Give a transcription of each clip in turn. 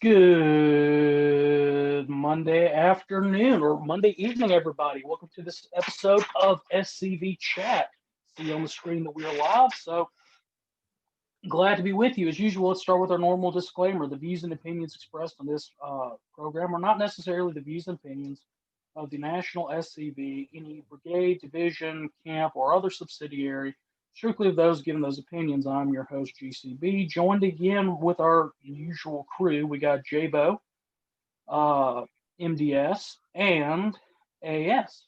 Good Monday afternoon or Monday evening, everybody. Welcome to this episode of SCV Chat. See on the screen that we are live, so glad to be with you. As usual, let's start with our normal disclaimer. The views and opinions expressed on this program are not necessarily the views and opinions of the National SCV, any brigade, division, camp, or other subsidiary, strictly of those given those opinions. I'm your host, GCB, joined again with our usual crew. We got J-Bo, uh, MDS, and AS,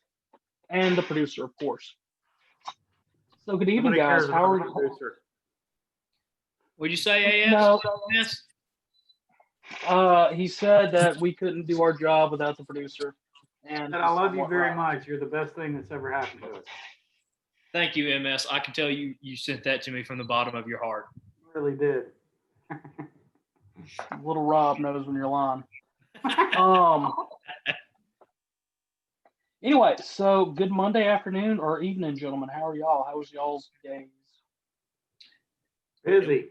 and the producer, of course. So good evening, Nobody guys. cares How are about the you? producer. Would you say AS? No, Yes. he said that we couldn't do our job without the producer. And And I love you somewhat very right. much. You're the best thing that's ever happened to us. Thank you, MS. I can tell you sent that to me from the bottom of your heart. You really did. Little Rob knows when you're lying. Um. Anyway, so good Monday afternoon or evening, gentlemen. How are y'all? How was y'all's days? Busy.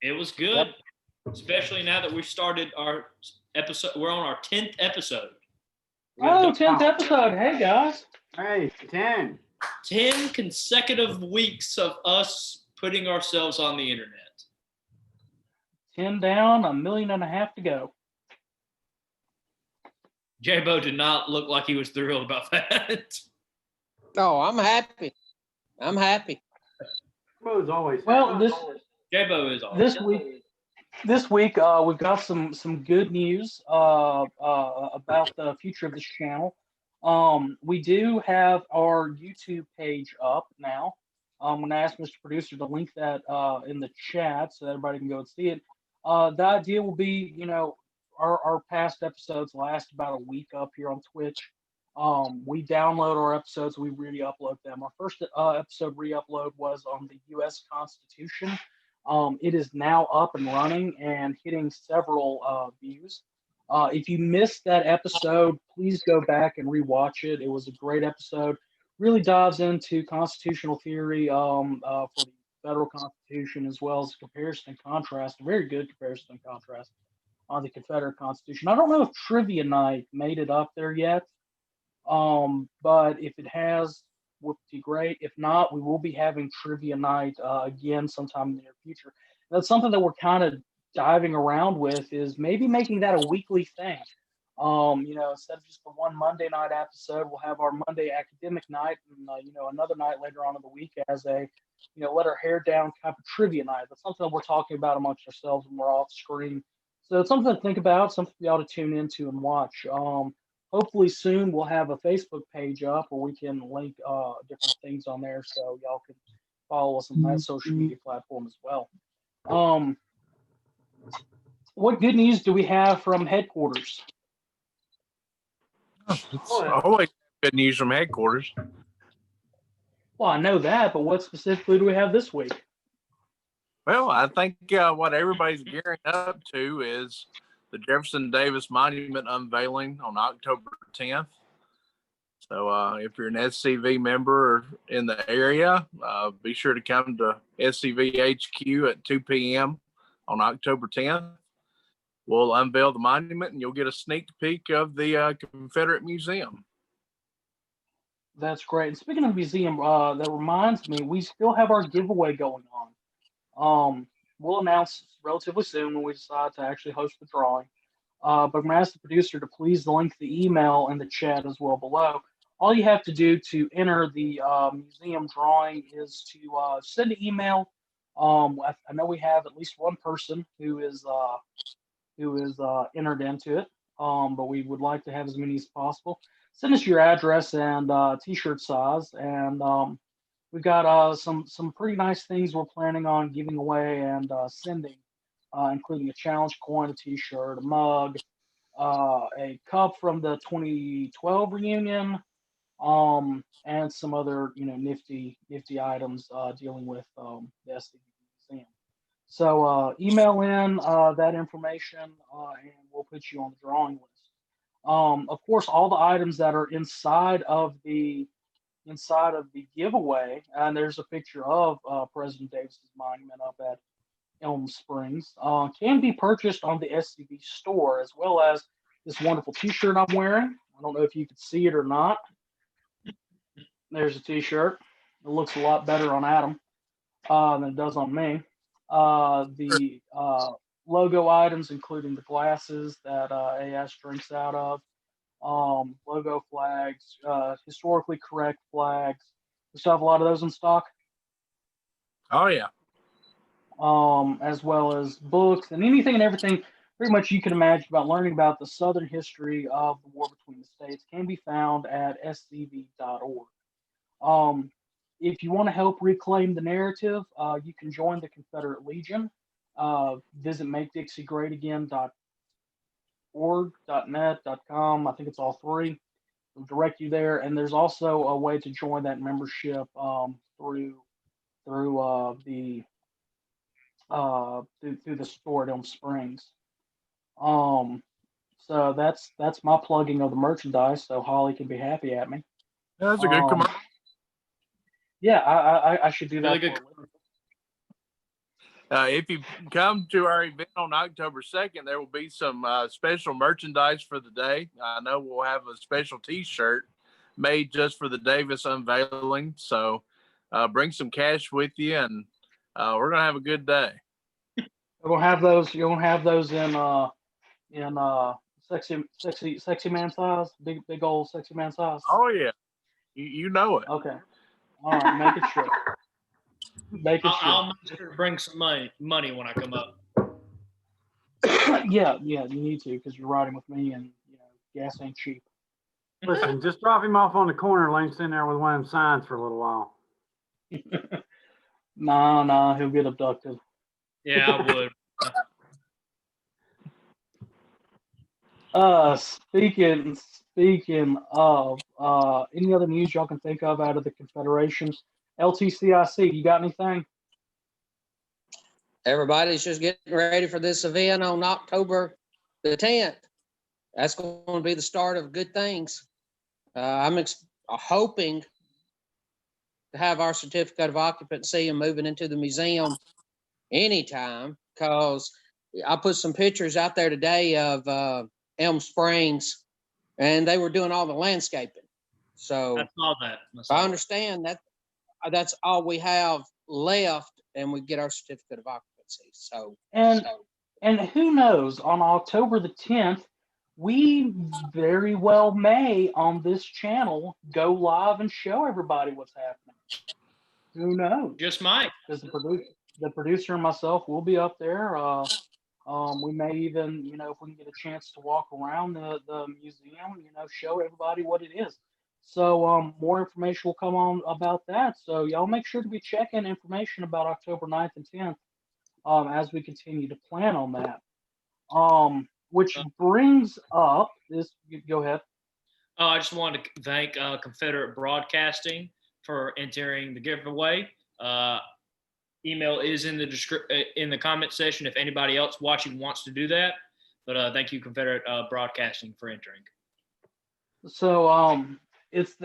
It was good, especially now that we've started our episode. We're on our 10th episode. Oh, 10th episode. Hey, guys. Hey, 10. 10 consecutive weeks of us putting ourselves on the internet. 10 down, 1.5 million to go. J-Bo did not look like he was thrilled about that. No, I'm happy. I'm happy. Bo's always. Well, J-Bo is awesome. this week we've got some good news about the future of this channel. We do have our YouTube page up now. I'm going to ask Mr. Producer to link that in the chat so that everybody can go and see it. The idea will be, our past episodes last about a week up here on Twitch. We download our episodes, we re-upload them. Our first episode re-upload was on the U.S. Constitution. It is now up and running and hitting several views. If you missed that episode, please go back and rewatch it. It was a great episode. Really dives into constitutional theory for the federal Constitution, as well as comparison and contrast. A very good comparison and contrast on the Confederate Constitution. I don't know if Trivia Night made it up there yet, but if it has, would be great. If not, we will be having Trivia Night again sometime in the near future. That's something that we're kind of diving around with, is maybe making that a weekly thing. Instead of just the one Monday night episode, we'll have our Monday academic night, and another night later on in the week as a let our hair down kind of trivia night. That's something that we're talking about amongst ourselves when we're off screen. So it's something to think about, something you ought to tune into and watch. Hopefully soon we'll have a Facebook page up where we can link different things on there, so y'all can follow us on that social media platform as well. What good news do we have from headquarters? It's always good news from headquarters. Well, I know that, but what specifically do we have this week? Well, I think what everybody's gearing up to is the Jefferson Davis Monument unveiling on October 10th. So if you're an SCV member in the area, be sure to come to SCV HQ at 2 p.m. on October 10th. We'll unveil the monument and you'll get a sneak peek of the Confederate Museum. That's great. And speaking of museum, that reminds me, we still have our giveaway going on. We'll announce relatively soon when we decide to actually host the drawing. But I'm going to ask the producer to please link the email in the chat as well below. All you have to do to enter the museum drawing is to send an email. I know we have at least one person who is entered into it, but we would like to have as many as possible. Send us your address and t-shirt size, and we've got some pretty nice things we're planning on giving away and sending, including a challenge coin, a t-shirt, a mug, a cup from the 2012 reunion, and some other nifty items dealing with the SCV Museum. So email in that information, and we'll put you on the drawing list. Of course, all the items that are inside of the giveaway, and there's a picture of President Davis's monument up at Elm Springs can be purchased on the SCB store, as well as this wonderful T-shirt I'm wearing. I don't know if you can see it or not. There's a T-shirt. It looks a lot better on Adam than it does on me. The logo items, including the glasses that AS drinks out of, logo flags, historically correct flags. We still have a lot of those in stock. Oh yeah. As well as books and anything and everything pretty much you can imagine about learning about the Southern history of the war between the states can be found at scv.org. If you want to help reclaim the narrative, you can join the Confederate Legion. Visit MakeDixieGreatAgain.org, .net, .com. I think it's all three. It'll direct you there. And there's also a way to join that membership through the store at Elm Springs. So that's my plugging of the merchandise. So Holly can be happy at me. Yeah, that's a good commercial. Yeah, I should do that. Really good. If you come to our event on October 2nd, there will be some special merchandise for the day. I know we'll have a special T-shirt made just for the Davis unveiling. So bring some cash with you, and we're gonna have a good day. You're gonna have those. You're gonna have those in sexy man size, big old sexy man size. Oh yeah, you know it. Okay. All right, make it sure. Make it I'll sure. make sure to bring some money when I come up. Yeah, you need to because you're riding with me, and gas ain't cheap. Listen, just drop him off on the corner, let him sit there with one of them signs for a little while. Nah, he'll get abducted. Yeah, I would. Speaking of any other news y'all can think of out of the Confederation, LTCIC, you got anything? Everybody's just getting ready for this event on October the 10th. That's going to be the start of good things. I'm hoping to have our certificate of occupancy and moving into the museum anytime, because I put some pictures out there today of Elm Springs, and they were doing all the landscaping. So I saw that. I understand that that's all we have left, and we get our certificate of occupancy. So and who knows, on October the 10th, we very well may on this channel go live and show everybody what's happening. Who knows? Just might. Because the producer and myself will be up there. We may even, if we can get a chance to walk around the museum, show everybody what it is. So more information will come on about that. So y'all make sure to be checking information about October 9th and 10th as we continue to plan on that. Which brings up this. Go ahead. I just wanted to thank Confederate Broadcasting for entering the giveaway. Email is in the comment section if anybody else watching wants to do that. But thank you, Confederate Broadcasting, for entering. So it's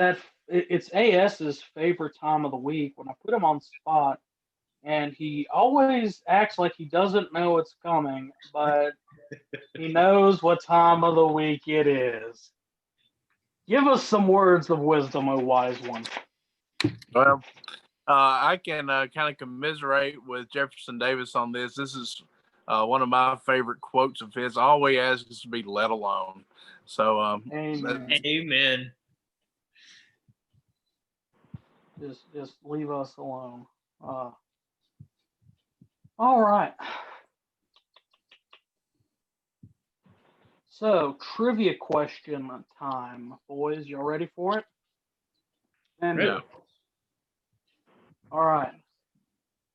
AS's favorite time of the week when I put him on the spot, and he always acts like he doesn't know it's coming, but he knows what time of the week it is. Give us some words of wisdom, O wise one. Well, I can kind of commiserate with Jefferson Davis on this. This is one of my favorite quotes of his. All we ask is to be let alone. So, Amen. Just leave us alone. All right. So, trivia question time, boys. Y'all ready for it? And yeah. All right.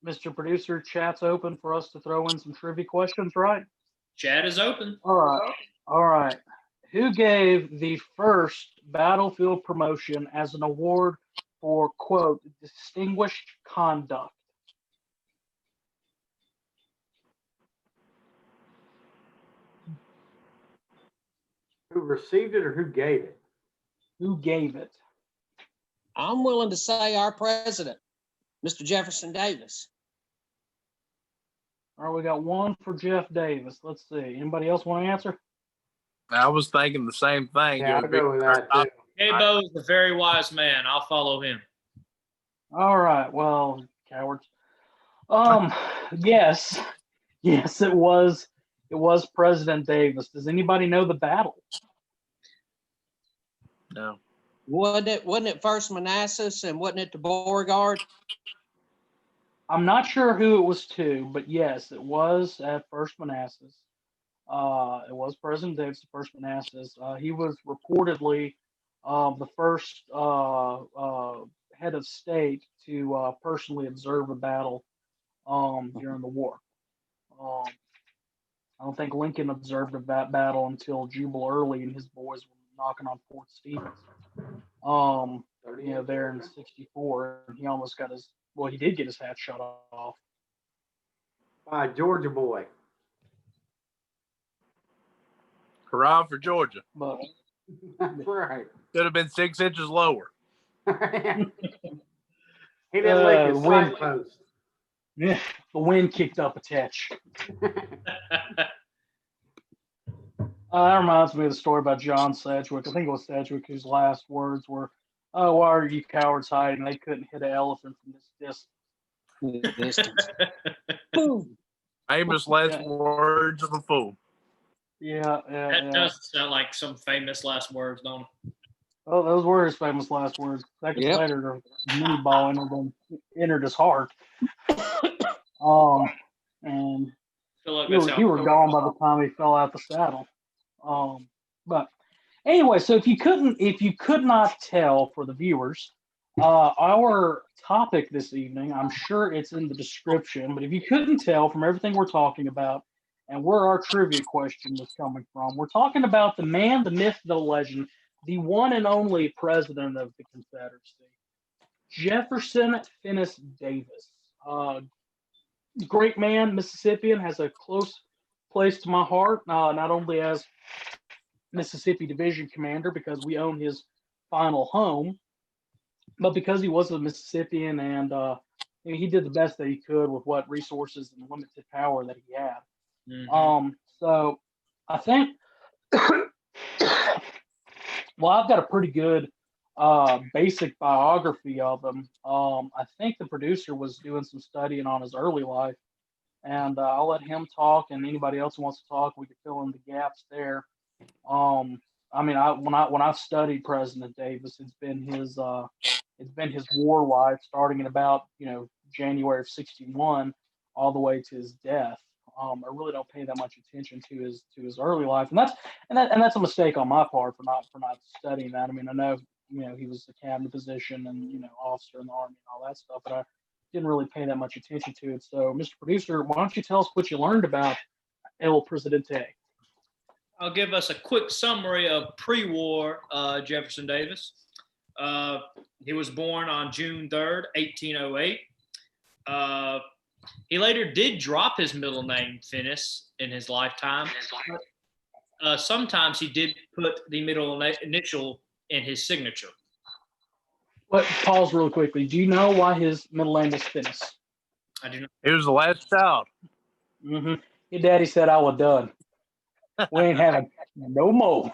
Mr. Producer, chat's open for us to throw in some trivia questions, right? Chat is open. All right. Who gave the first battlefield promotion as an award for, quote, distinguished conduct? who received it or who gave it? Who gave it? I'm willing to say our president, Mr. Jefferson Davis. All right, we got one for Jeff Davis. Let's see. Anybody else want to answer? I was thinking the same thing. Yeah, It I'll would be go with that too. Gabo is a very wise man. I'll follow him. All right. Well, cowards. Yes, yes, it was. It was President Davis. Does anybody know the battle? No. Wasn't it first Manassas and wasn't it the Beauregard? I'm not sure who it was to, but yes, it was at First Manassas. It was President Davis at First Manassas. He was reportedly the first head of state to personally observe a battle during the war. I don't think Lincoln observed that battle until Jubal Early and his boys were knocking on Fort Stevens. There in '64, he almost got his. Well, he did get his hat shot off. By Georgia boy. Hurrah for Georgia. But That's right. Could have been 6 inches lower. He didn't lick his when- signpost. yeah, the wind kicked up a touch. That reminds me of the story about John Sedgwick. I think it was Sedgwick whose last words were, "Oh, why are you cowards hiding? They couldn't hit an elephant from this distance." Boom. Famous last Yeah. words of a fool. Yeah. That does sound like some famous last words, don't it? Oh, those were his famous last words. Seconds Yep. later, the mini ball entered his heart. And I feel like he that's were, how he were gone by the time he fell out the saddle. But anyway, so if you could not tell for the viewers, our topic this evening, I'm sure it's in the description, but if you couldn't tell from everything we're talking about and where our trivia question was coming from, we're talking about the man, the myth, the legend, the one and only president of the Confederacy, Jefferson Finis Davis. Great man, Mississippian, has a close place to my heart, not only as Mississippi Division Commander because we own his final home, but because he was a Mississippian and he did the best that he could with what resources and limited power that he had. Mhm. So I think, well, I've got a pretty good basic biography of him. I think the producer was doing some studying on his early life, and I'll let him talk, and anybody else who wants to talk, we can fill in the gaps there. I mean, when I've studied President Davis, it's been his war life, starting in about January of '61, all the way to his death. I really don't pay that much attention to his early life, and that's a mistake on my part for not studying that. I mean, I know he was a cabinet position and officer in the army and all that stuff, but I didn't really pay that much attention to it. So, Mr. Producer, why don't you tell us what you learned about El Presidente? I'll give us a quick summary of pre-war Jefferson Davis. He was born on June 3rd, 1808. He later did drop his middle name, Finis, in his lifetime. Sometimes he did put the middle initial in his signature. But pause real quickly. Do you know why his middle name was Finis? I do not. He was the last child. Mm-hmm. Your daddy said I was done. We ain't having no more.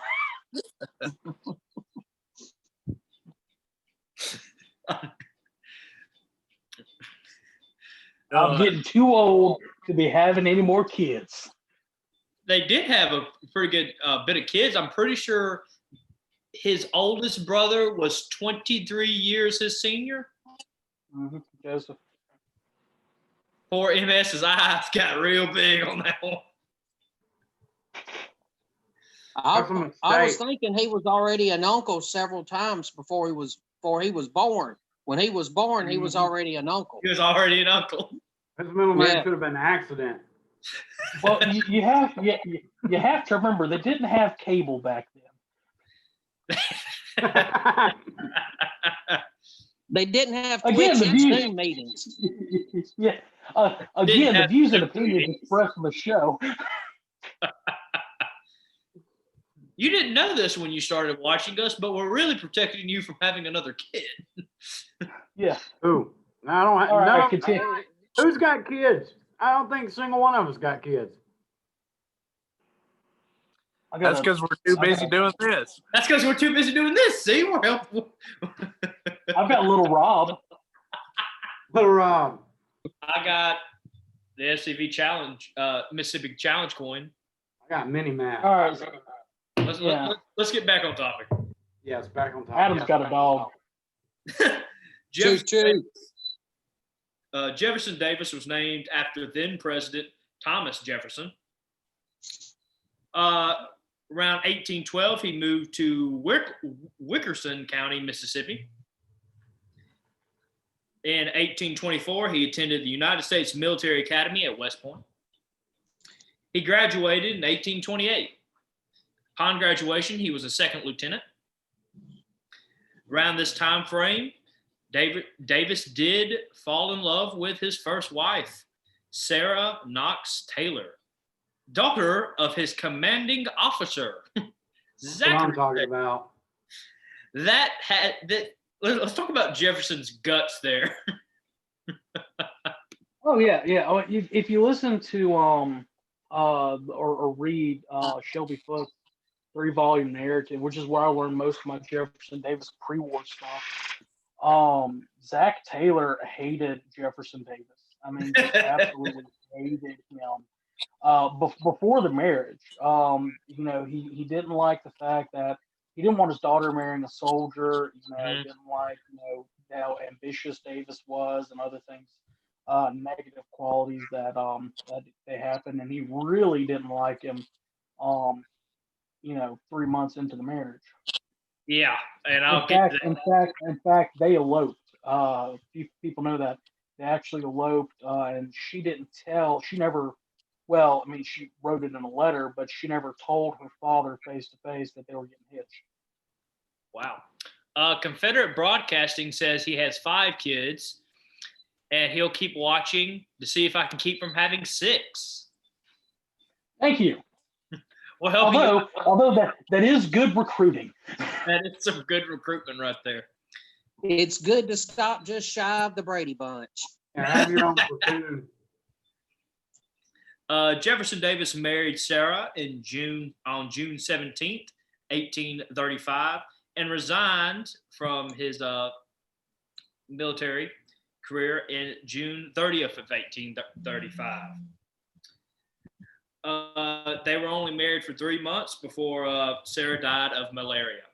I'm getting too old to be having any more kids. They did have a pretty good bit of kids. I'm pretty sure his oldest brother was 23 years his senior. Mm-hmm. Joseph. Poor MS's eyes got real big on that one. That's a I was mistake. thinking he was already an uncle several times before he was born. When he was born, he was already an uncle. He was already an uncle. His middle name Yeah. should have been accident. Well, you have to remember they didn't have cable back then. They didn't have Again, Twitch the and views- Zoom meetings. Yeah. Again, the views and opinions expressed in the show. You didn't know this when you started watching us, but we're really protecting you from having another kid. Yeah. Who? I don't have. All right, No. continue. Who's got kids? I don't think a single one of us got kids. I That's got because we're too busy doing this. That's because we're too busy doing this. See, we're helpful. I've got little Rob. Little Rob. I got the SCV Challenge, Mississippi Challenge coin. I got Mini Mac. All right, Let's get back on topic. Yeah, it's back on top. Adam's got a dog. Choo choo. Jefferson Davis was named after then President Thomas Jefferson. Around 1812, he moved to Wickerson County, Mississippi. In 1824, he attended the United States Military Academy at West Point. He graduated in 1828. Upon graduation, he was a second lieutenant. Around this time frame, Davis did fall in love with his first wife, Sarah Knox Taylor, daughter of his commanding officer, That's what I'm Zachary. talking about. Let's talk about Jefferson's guts there. Oh yeah, yeah. Oh, if you listen to or read Shelby Foote's 3-volume narrative, which is where I learned most of my Jefferson Davis pre-war stuff. Zach Taylor hated Jefferson Davis. I mean, just absolutely hated him. Before the marriage, he didn't like the fact that he didn't want his daughter marrying a soldier. He didn't like how ambitious Davis was and other things, negative qualities that they happened, and he really didn't like him. 3 months into the marriage. Yeah, and I'll in fact, they eloped. People know that they actually eloped, and she didn't tell. She never. Well, I mean, she wrote it in a letter, but she never told her father face to face that they were getting hitched. Wow. Confederate Broadcasting says he has 5 kids, and he'll keep watching to see if I can keep from having 6. Thank you. We'll help you. Although that is good recruiting. That is some good recruitment right there. It's good to stop just shy of the Brady Bunch. And have your own platoon. Jefferson Davis married Sarah on June 17th, 1835, and resigned from his military career in June 30th of 1835. They were only married for 3 months before Sarah died of malaria.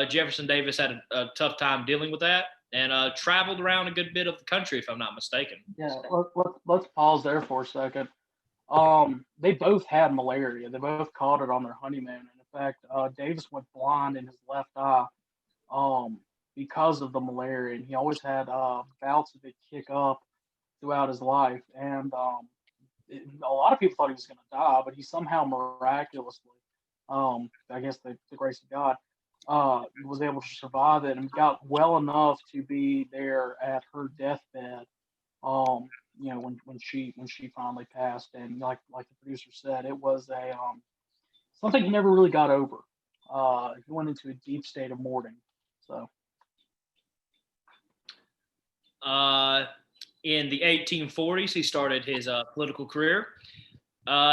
Jefferson Davis had a tough time dealing with that and traveled around a good bit of the country, if I'm not mistaken. Yeah, let's pause there for a second. They both had malaria. They both caught it on their honeymoon. And in fact, Davis went blind in his left eye because of the malaria. And he always had bouts of it kick up throughout his life. And a lot of people thought he was going to die, but he somehow miraculously, I guess the grace of God, was able to survive it and got well enough to be there at her deathbed. When she finally passed, and like the producer said, it was something he never really got over. He went into a deep state of mourning. So, in the 1840s, he started his political career.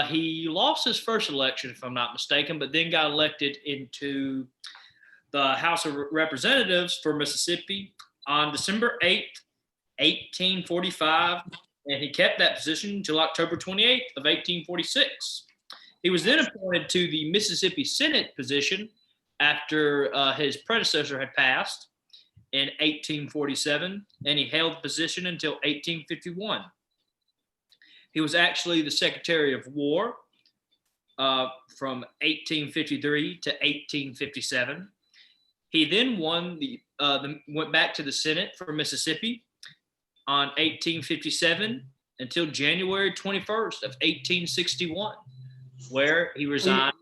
He lost his first election, if I'm not mistaken, but then got elected into the House of Representatives for Mississippi on December 8th, 1845. And he kept that position until October 28th of 1846. He was then appointed to the Mississippi Senate position after his predecessor had passed in 1847, and he held the position until 1851. He was actually the Secretary of War from 1853 to 1857. He then went back to the Senate for Mississippi on 1857 until January 21st of 1861, where he resigned.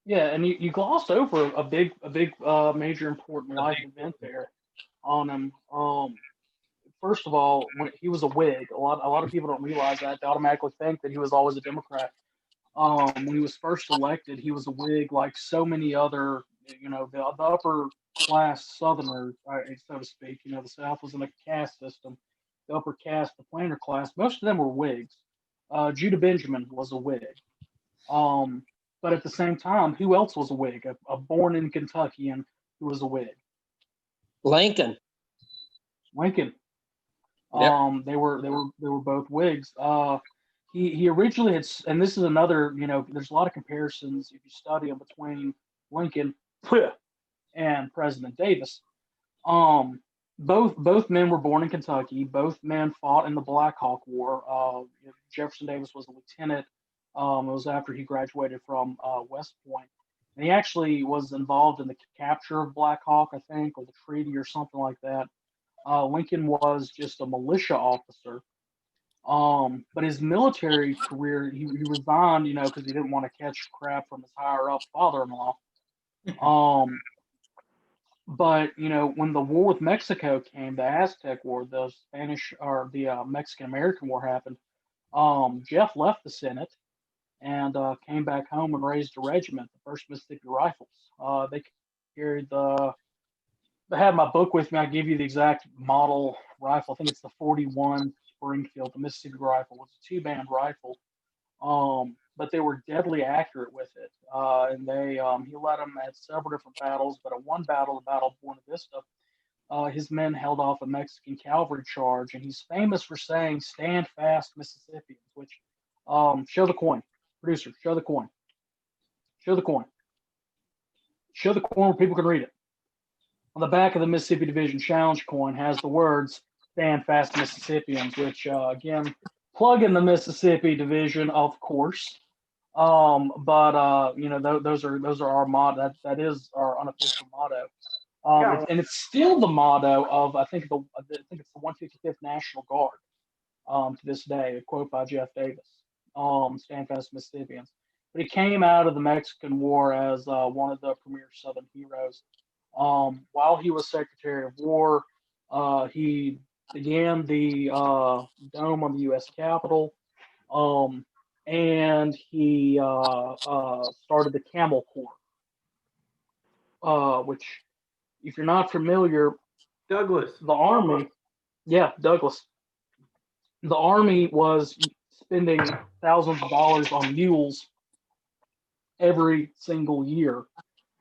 Yeah, and you glossed over a big major important life event there on him. First of all, when he was a Whig, a lot of people don't realize that. They automatically think that he was always a Democrat. When he was first elected, he was a Whig, like so many other, the upper class Southerners, so to speak. The South was in a caste system. the upper caste, the planter class, most of them were Whigs. Judah Benjamin was a Whig. But at the same time, who else was a Whig? A born in Kentuckian who was a Whig. Lincoln. Lincoln. Yep. They were both Whigs. He originally had, and this is another, there's a lot of comparisons if you study them between Lincoln and President Davis. Both men were born in Kentucky. Both men fought in the Black Hawk War. Jefferson Davis was a lieutenant. It was after he graduated from West Point. And he actually was involved in the capture of Black Hawk, I think, or the treaty or something like that. Lincoln was just a militia officer. But his military career, he resigned, because he didn't want to catch crap from his higher up father-in-law. But when the war with Mexico came, the Aztec War, the Spanish or the Mexican-American War happened, Jeff left the Senate and came back home and raised a regiment, the 1st Mississippi Rifles. They carried I had my book with me. I give you the exact model rifle. I think it's the 41 Springfield, the Mississippi Rifle. It was a 2-band rifle, but they were deadly accurate with it. And he led them at several different battles, but at one battle, the Battle of Buena Vista, his men held off a Mexican cavalry charge, and he's famous for saying, "Stand fast, Mississippians," which, show the coin. Producer, show the coin. Show the coin. Show the coin where people can read it. On the back of the Mississippi Division Challenge coin has the words, "Stand fast, Mississippians," which, again, plug in the Mississippi Division, of course. But those are our motto. That is our unofficial motto. And it's still the motto of I think it's the 155th National Guard to this day. A quote by Jeff Davis. Stand fast, Mississippians. But he came out of the Mexican War as one of the premier Southern heroes. While he was Secretary of War, he began the dome on the U.S. Capitol. And he started the Camel Corps, which, if you're not familiar, Douglas. the Army, Douglas. The Army was spending thousands of dollars on mules every single year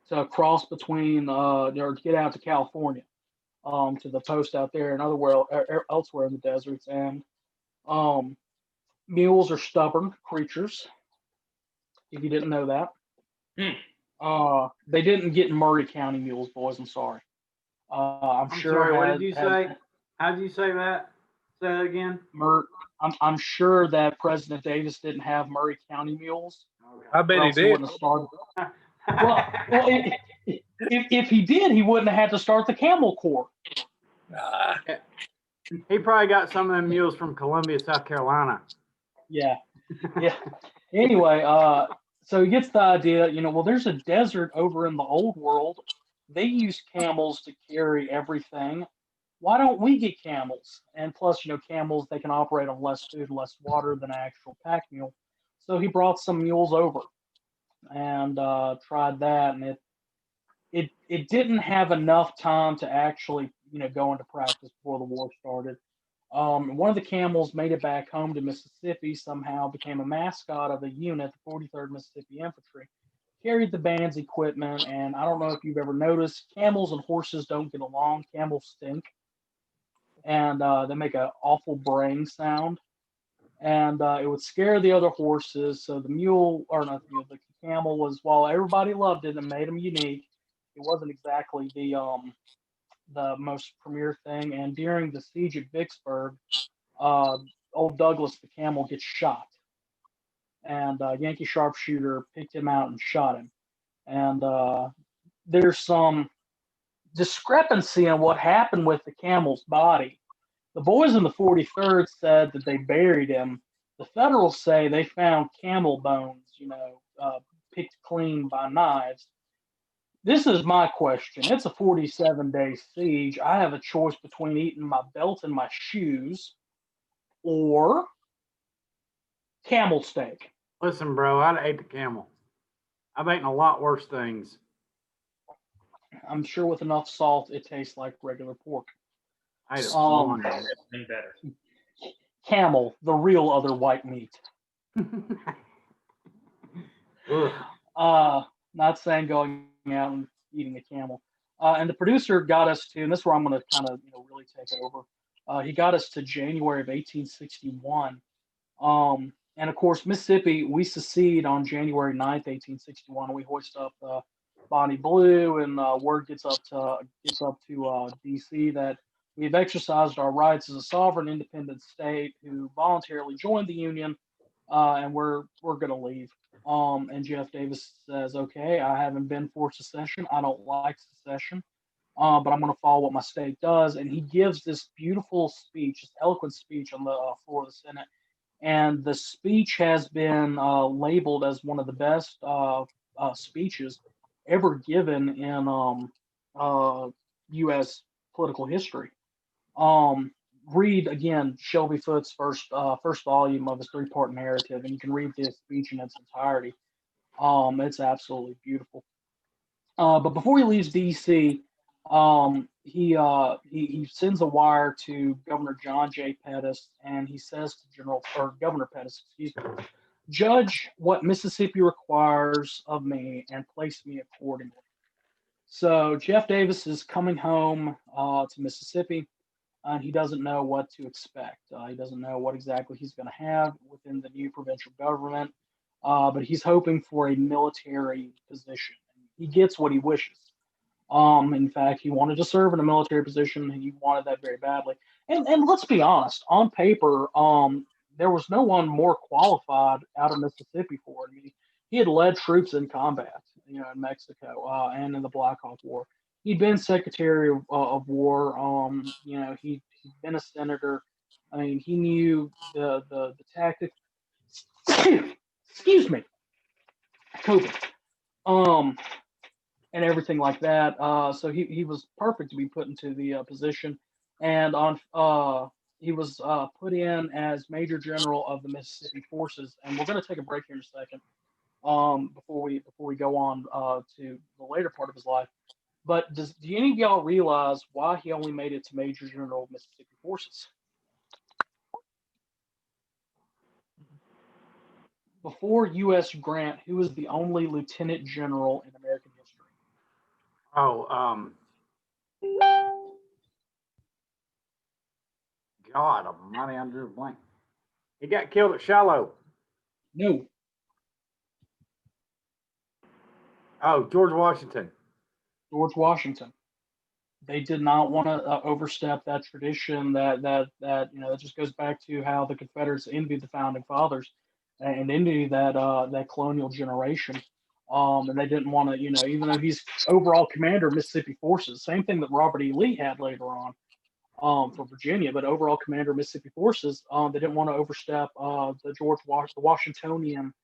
to cross between, or to get out to California, to the post out there and elsewhere in the deserts. And mules are stubborn creatures, if you didn't know that. They didn't get Murray County mules, boys. I'm sorry. I'm sure. Sorry, what did you say? How did you say that? Say that again. I'm sure that President Davis didn't have Murray County mules. I bet he did. Well, if he did, he wouldn't have had to start the Camel Corps. He probably got some of them mules from Columbia, South Carolina. Yeah. Anyway, so he gets the idea, well, there's a desert over in the old world. They use camels to carry everything. Why don't we get camels? And plus, camels, they can operate on less food and less water than an actual pack mule. So he brought some mules over and tried that. And it didn't have enough time to actually, go into practice before the war started. One of the camels made it back home to Mississippi, somehow became a mascot of a unit, the 43rd Mississippi Infantry, carried the band's equipment, and I don't know if you've ever noticed, camels and horses don't get along. Camels stink, and they make an awful braying sound, and it would scare the other horses. So the the camel was, while everybody loved it and made them unique, it wasn't exactly the most premier thing. And during the siege at Vicksburg, old Douglas the camel gets shot, and Yankee sharpshooter picked him out and shot him. And there's some discrepancy in what happened with the camel's body. The boys in the 43rd said that they buried him. The Federals say they found camel bones, picked clean by knives. This is my question. It's a 47-day siege. I have a choice between eating my belt and my shoes or camel steak. Listen, bro, I'd ate the camel. I've eaten a lot worse things. I'm sure with enough salt, it tastes like regular pork. I ate a Um, fawn. Been better. Camel, the real other white meat. Ugh. Not saying going out and eating a camel. And the producer got us to, and this is where I'm going to kind of really take over. He got us to January of 1861. And of course, Mississippi, we secede on January 9th, 1861. We hoist up the Bonnie Blue, and word gets up to D.C. that we've exercised our rights as a sovereign, independent state who voluntarily joined the Union, and we're going to leave. And Jeff Davis says, "Okay, I haven't been for secession. I don't like secession, but I'm going to follow what my state does." And he gives this beautiful speech, this eloquent speech on the floor of the Senate. And the speech has been labeled as one of the best speeches ever given in U.S. political history. Read again Shelby Foote's first volume of his three-part narrative, and you can read this speech in its entirety. It's absolutely beautiful. But before he leaves D.C., he sends a wire to Governor John J. Pettus, and he says to Governor Pettus, excuse me, "Judge what Mississippi requires of me and place me accordingly." So Jeff Davis is coming home to Mississippi, and he doesn't know what to expect. He doesn't know what exactly he's going to have within the new provincial government, but he's hoping for a military position. He gets what he wishes. In fact, he wanted to serve in a military position. He wanted that very badly. And let's be honest, on paper, there was no one more qualified out of Mississippi for it. I mean, he had led troops in combat, in Mexico and in the Black Hawk War. He'd been Secretary of War. He'd been a senator. I mean, he knew the tactics. Excuse me, COVID. And everything like that. So he was perfect to be put into the position, and he was put in as Major General of the Mississippi Forces. And we're going to take a break here in a second, before we go on to the later part of his life. But do any of y'all realize why he only made it to Major General of Mississippi Forces? Before U.S. Grant, who was the only Lieutenant General in American history? Oh, God almighty, I drew a blank. He got killed at Shiloh. No. Oh, George Washington. George Washington. They did not want to overstep that tradition that just goes back to how the Confederates envied the founding fathers and envied that colonial generation. And they didn't want to, even though he's overall commander of Mississippi forces, same thing that Robert E. Lee had later on for Virginia, but overall commander of Mississippi forces, they didn't want to overstep the Washingtonian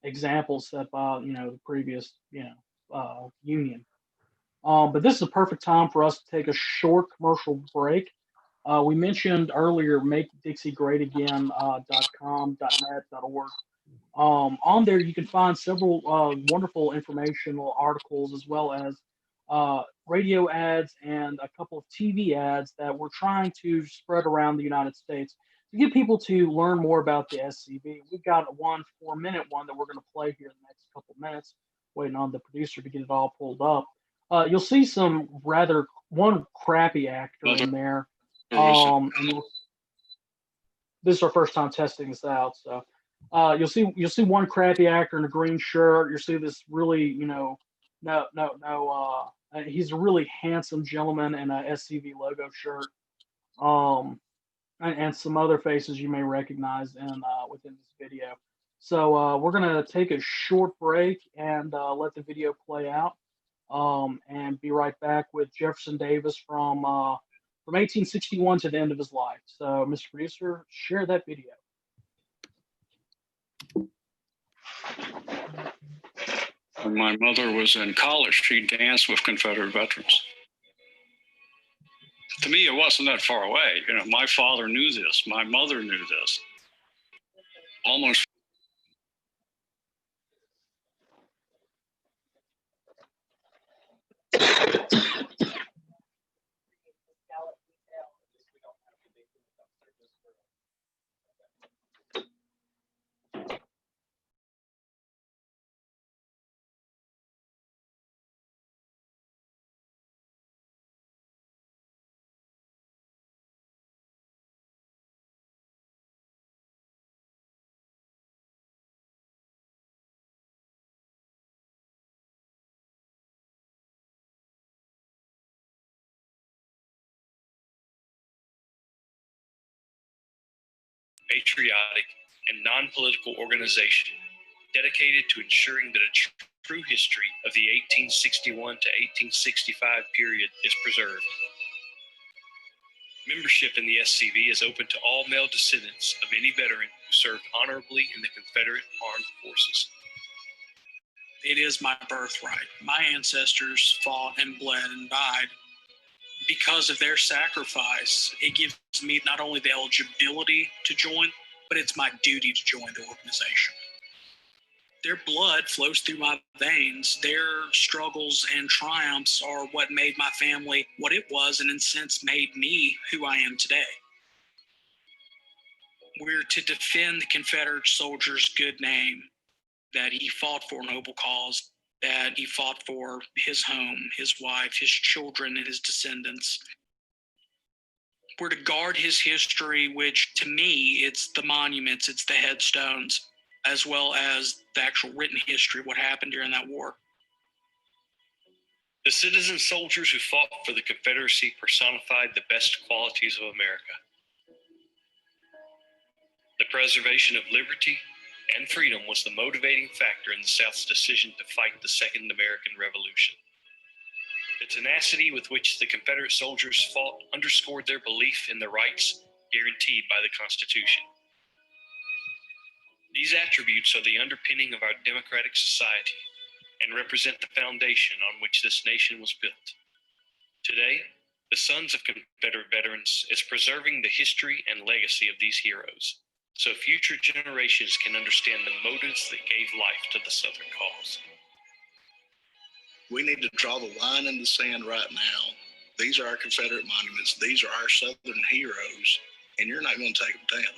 examples set by the previous Union. But this is a perfect time for us to take a short commercial break. We mentioned earlier MakeDixieGreatAgain.com, .net, .org. On there, you can find several wonderful informational articles, as well as radio ads and a couple of TV ads that we're trying to spread around the United States to get people to learn more about the SCV. We've got a 4-minute one that we're going to play here in the next couple of minutes, waiting on the producer to get it all pulled up. You'll see one crappy actor in there. And this is our first time testing this out, so you'll see one crappy actor in a green shirt. You'll see this really, he's a really handsome gentleman in a SCV logo shirt. And some other faces you may recognize within this video. So we're gonna take a short break and let the video play out. And be right back with Jefferson Davis from 1861 to the end of his life. So, Mr. Producer, share that video. When my mother was in college, she danced with Confederate veterans. To me, it wasn't that far away. My father knew this. My mother knew this. Almost. patriotic, and non-political organization dedicated to ensuring that a true history of the 1861 to 1865 period is preserved. Membership in the SCV is open to all male descendants of any veteran who served honorably in the Confederate Armed Forces. It is my birthright. My ancestors fought and bled and died. Because of their sacrifice, it gives me not only the eligibility to join, but it's my duty to join the organization. Their blood flows through my veins. Their struggles and triumphs are what made my family what it was, and in a sense made me who I am today. We're to defend the Confederate soldier's good name, that he fought for a noble cause, that he fought for his home, his wife, his children, and his descendants. We're to guard his history, which to me, it's the monuments, it's the headstones, as well as the actual written history of what happened during that war. The citizen soldiers who fought for the Confederacy personified the best qualities of America. The preservation of liberty and freedom was the motivating factor in the South's decision to fight the Second American Revolution. The tenacity with which the Confederate soldiers fought underscored their belief in the rights guaranteed by the Constitution. These attributes are the underpinning of our democratic society and represent the foundation on which this nation was built. Today, the Sons of Confederate Veterans is preserving the history and legacy of these heroes, so future generations can understand the motives that gave life to the Southern cause. We need to draw the line in the sand right now. These are our Confederate monuments. These are our Southern heroes, and you're not going to take them down.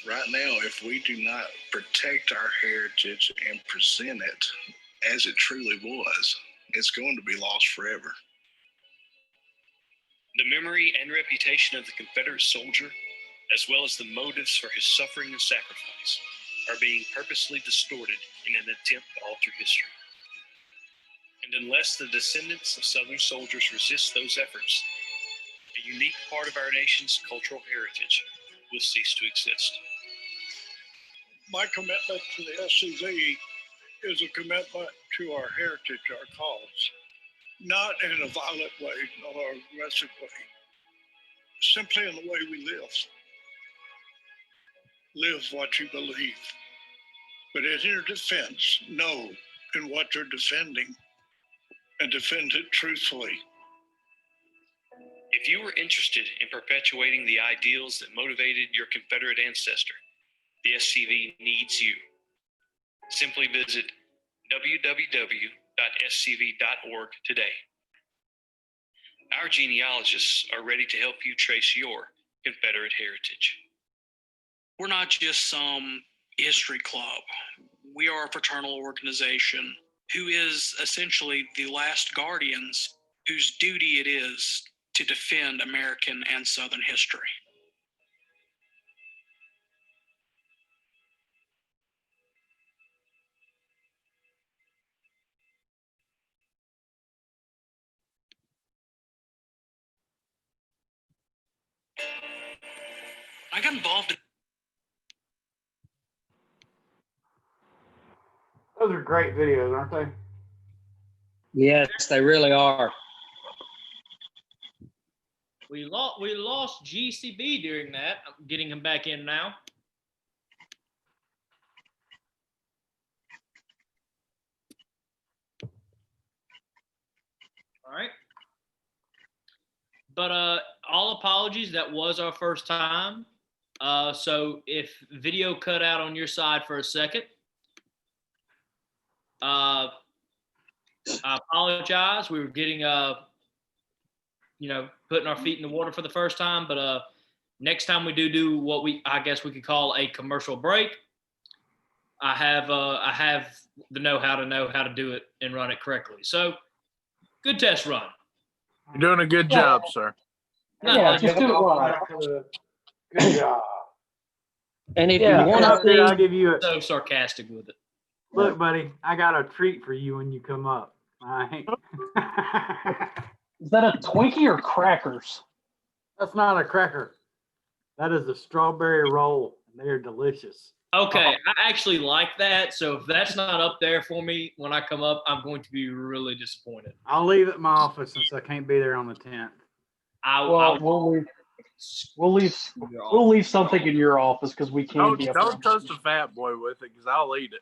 Right now, if we do not protect our heritage and present it as it truly was, it's going to be lost forever. The memory and reputation of the Confederate soldier, as well as the motives for his suffering and sacrifice, are being purposely distorted in an attempt to alter history. And unless the descendants of Southern soldiers resist those efforts, a unique part of our nation's cultural heritage will cease to exist. My commitment to the SCV is a commitment to our heritage, our cause, not in a violent way or aggressive way, simply in the way we live. Live what you believe. But in your defense, know in what you're defending and defend it truthfully. If you were interested in perpetuating the ideals that motivated your Confederate ancestor, the SCV needs you. Simply visit www.scv.org today. Our genealogists are ready to help you trace your Confederate heritage. We're not just some history club. We are a fraternal organization who is essentially the last guardians whose duty it is to defend American and Southern history. I got involved in Those are great videos, aren't they? Yes, they really are. We lost GCB during that. I'm getting him back in now. All right. But all apologies. That was our first time. So if video cut out on your side for a second, I apologize. We were getting putting our feet in the water for the first time. But next time we do what I guess we could call a commercial break, I have the know-how to do it and run it correctly. So good test run. You're doing a good job, sir. Yeah, just do it live. Good job. And if Yeah. you want I'll to give you a So sarcastic with it. look, buddy. I got a treat for you when you come up. All right. Is that a Twinkie or crackers? That's not a cracker. That is a strawberry roll. They are delicious. Okay, I actually like that. So if that's not up there for me when I come up, I'm going to be really disappointed. I'll leave at my office since I can't be there on the 10th. Well, we'll leave something in your office because we can't be up Don't there. trust a fat boy with it because I'll eat it.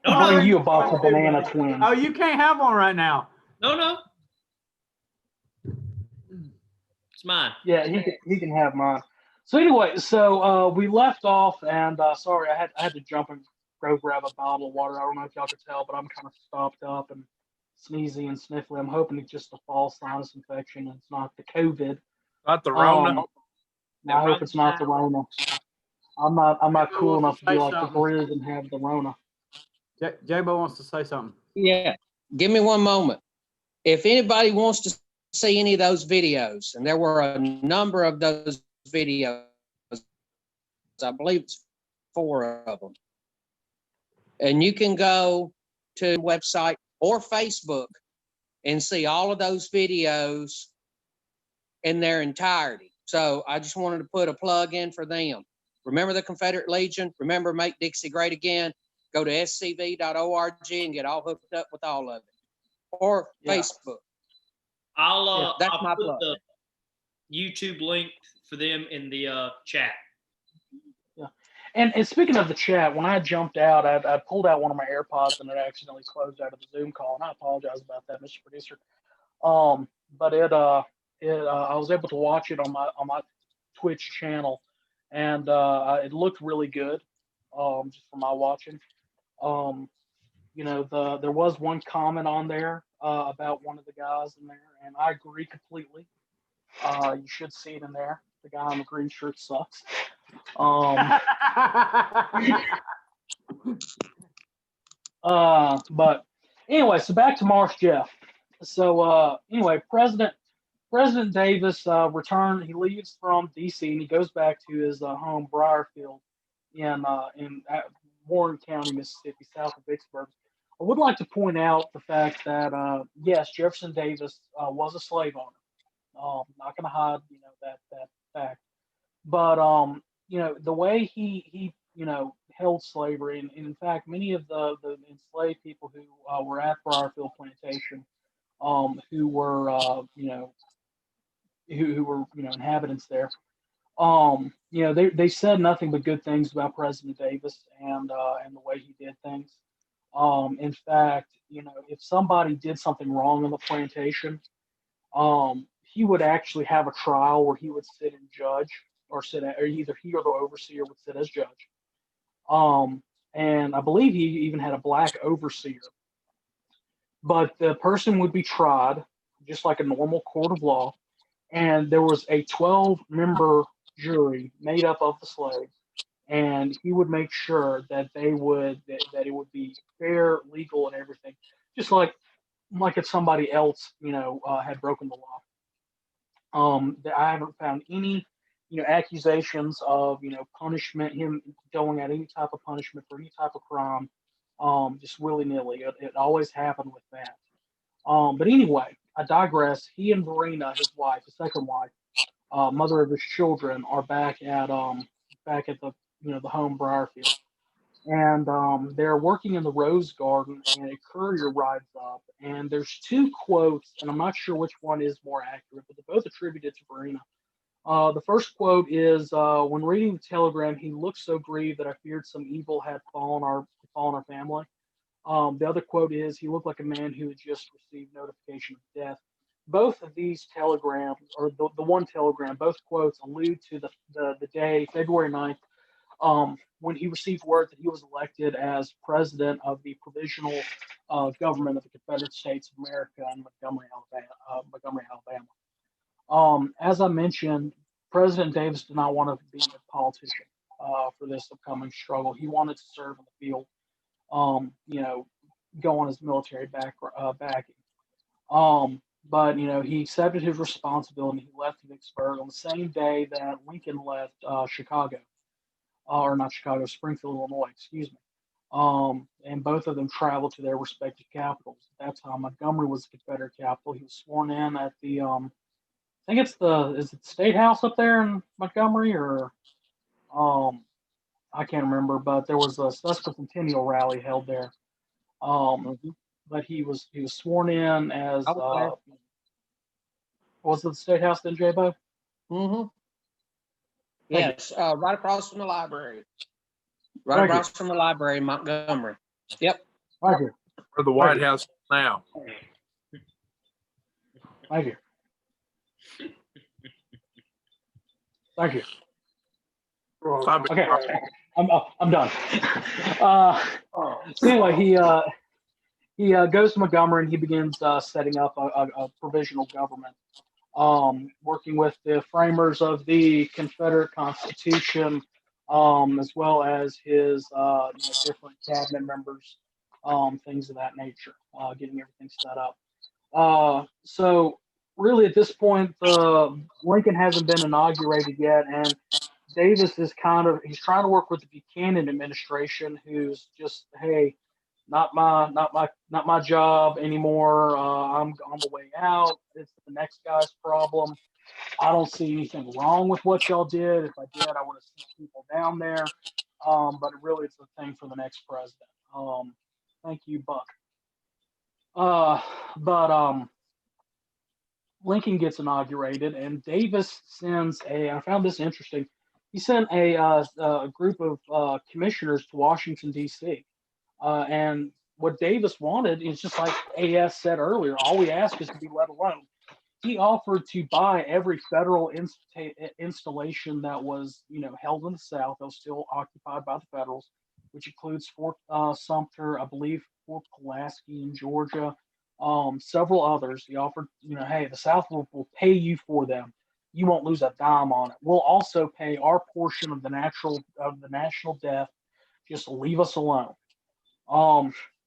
I'll bring you a box of banana twins. Oh, you can't have one right now. No. It's mine. Yeah, he can have mine. So anyway, we left off, and sorry, I had to jump and go grab a bottle of water. I don't know if y'all could tell, but I'm kind of stopped up and sneezy and sniffly. I'm hoping it's just a fall sinus infection and it's not the COVID. Not the Rona. I hope it's not the Rona. I'm not cool enough to be like the Grizz and have the Rona. J-Bo wants to say something. Yeah. Give me one moment. If anybody wants to see any of those videos, and there were a number of those videos, I believe it's 4 of them. And you can go to the website or Facebook and see all of those videos in their entirety. So I just wanted to put a plug in for them. Remember the Confederate Legion. Remember Make Dixie Great Again. Go to scv.org and get all hooked up with all of it. Or Facebook. I'll That's I'll my put plug. the YouTube link for them in the chat. Yeah. And speaking of the chat, when I jumped out, I pulled out one of my AirPods and it accidentally closed out of the Zoom call, and I apologize about that, Mr. Producer. But I was able to watch it on my Twitch channel, and it looked really good, just from my watching. There was one comment on there about one of the guys in there, and I agree completely. You should see it in there. The guy in the green shirt sucks. But anyway, so back to Marsh Jeff. So anyway, President Davis returned. He leaves from D.C. and he goes back to his home Briarfield in Warren County, Mississippi, south of Vicksburg. I would like to point out the fact that yes, Jefferson Davis was a slave owner. Not going to hide, that fact. But the way he held slavery, and in fact, many of the enslaved people who were at Briarfield Plantation, who were who were inhabitants there, they said nothing but good things about President Davis and the way he did things. In fact, if somebody did something wrong on the plantation, he would actually have a trial where he would sit and judge, or either he or the overseer would sit as judge. And I believe he even had a black overseer. But the person would be tried just like a normal court of law, and there was a 12-member jury made up of the slaves, and he would make sure that it would be fair, legal, and everything, just like if somebody else had broken the law. I haven't found any accusations of punishment, him going at any type of punishment for any type of crime, just willy-nilly. It always happened with that. But anyway, I digress. He and Verena, his wife, his second wife, mother of his children, are back at the the home Briarfield, and they're working in the rose garden, and a courier rides up, and there's 2 quotes, and I'm not sure which one is more accurate, but they're both attributed to Verena. The first quote is, when reading the telegram, he looked so grieved that I feared some evil had befallen our family. The other quote is, he looked like a man who had just received notification of death. Both of these telegrams, or the one telegram, both quotes allude to the day, February 9th, when he received word that he was elected as president of the provisional government of the Confederate States of America in Montgomery, Alabama. As I mentioned, President Davis did not want to be a politician for this upcoming struggle. He wanted to serve in the field, go on his military backing. But he accepted his responsibility. He left Vicksburg on the same day that Lincoln left Springfield, Illinois, excuse me. And both of them traveled to their respective capitals. At that time, Montgomery was the Confederate capital. He was sworn in at the, I think is it the State House up there in Montgomery, or um, I can't remember, but there was a sesquicentennial rally held there. Mhm. But he was sworn in as I was was it the State House then, J-Bo? Mm-hmm. Thank you. Yes, right across from the library. Right Thank you. across from the library in Montgomery. Yep. Thank you. For the White you. House now. Thank you. Thank you. Okay, I'm done. So anyway, he goes to Montgomery and he begins setting up a provisional government, working with the framers of the Confederate Constitution, as well as his different cabinet members, things of that nature, getting everything set up. So really, at this point, Lincoln hasn't been inaugurated yet, and Davis is he's trying to work with the Buchanan administration, who's just, hey, not my job anymore. I'm on the way out. It's the next guy's problem. I don't see anything wrong with what y'all did. If I did, I would have sent people down there. But really, it's a thing for the next president. Thank you, Buck. But Lincoln gets inaugurated, and Davis sends I found this interesting. He sent a group of commissioners to Washington, D.C. And what Davis wanted is just like AS said earlier, all we ask is to be let alone. He offered to buy every federal installation that was, held in the South, that was still occupied by the Federals, which includes Fort Sumter, I believe Fort Pulaski in Georgia, several others. He offered, hey, the South will pay you for them. You won't lose a dime on it. We'll also pay our portion of the national debt. Just leave us alone.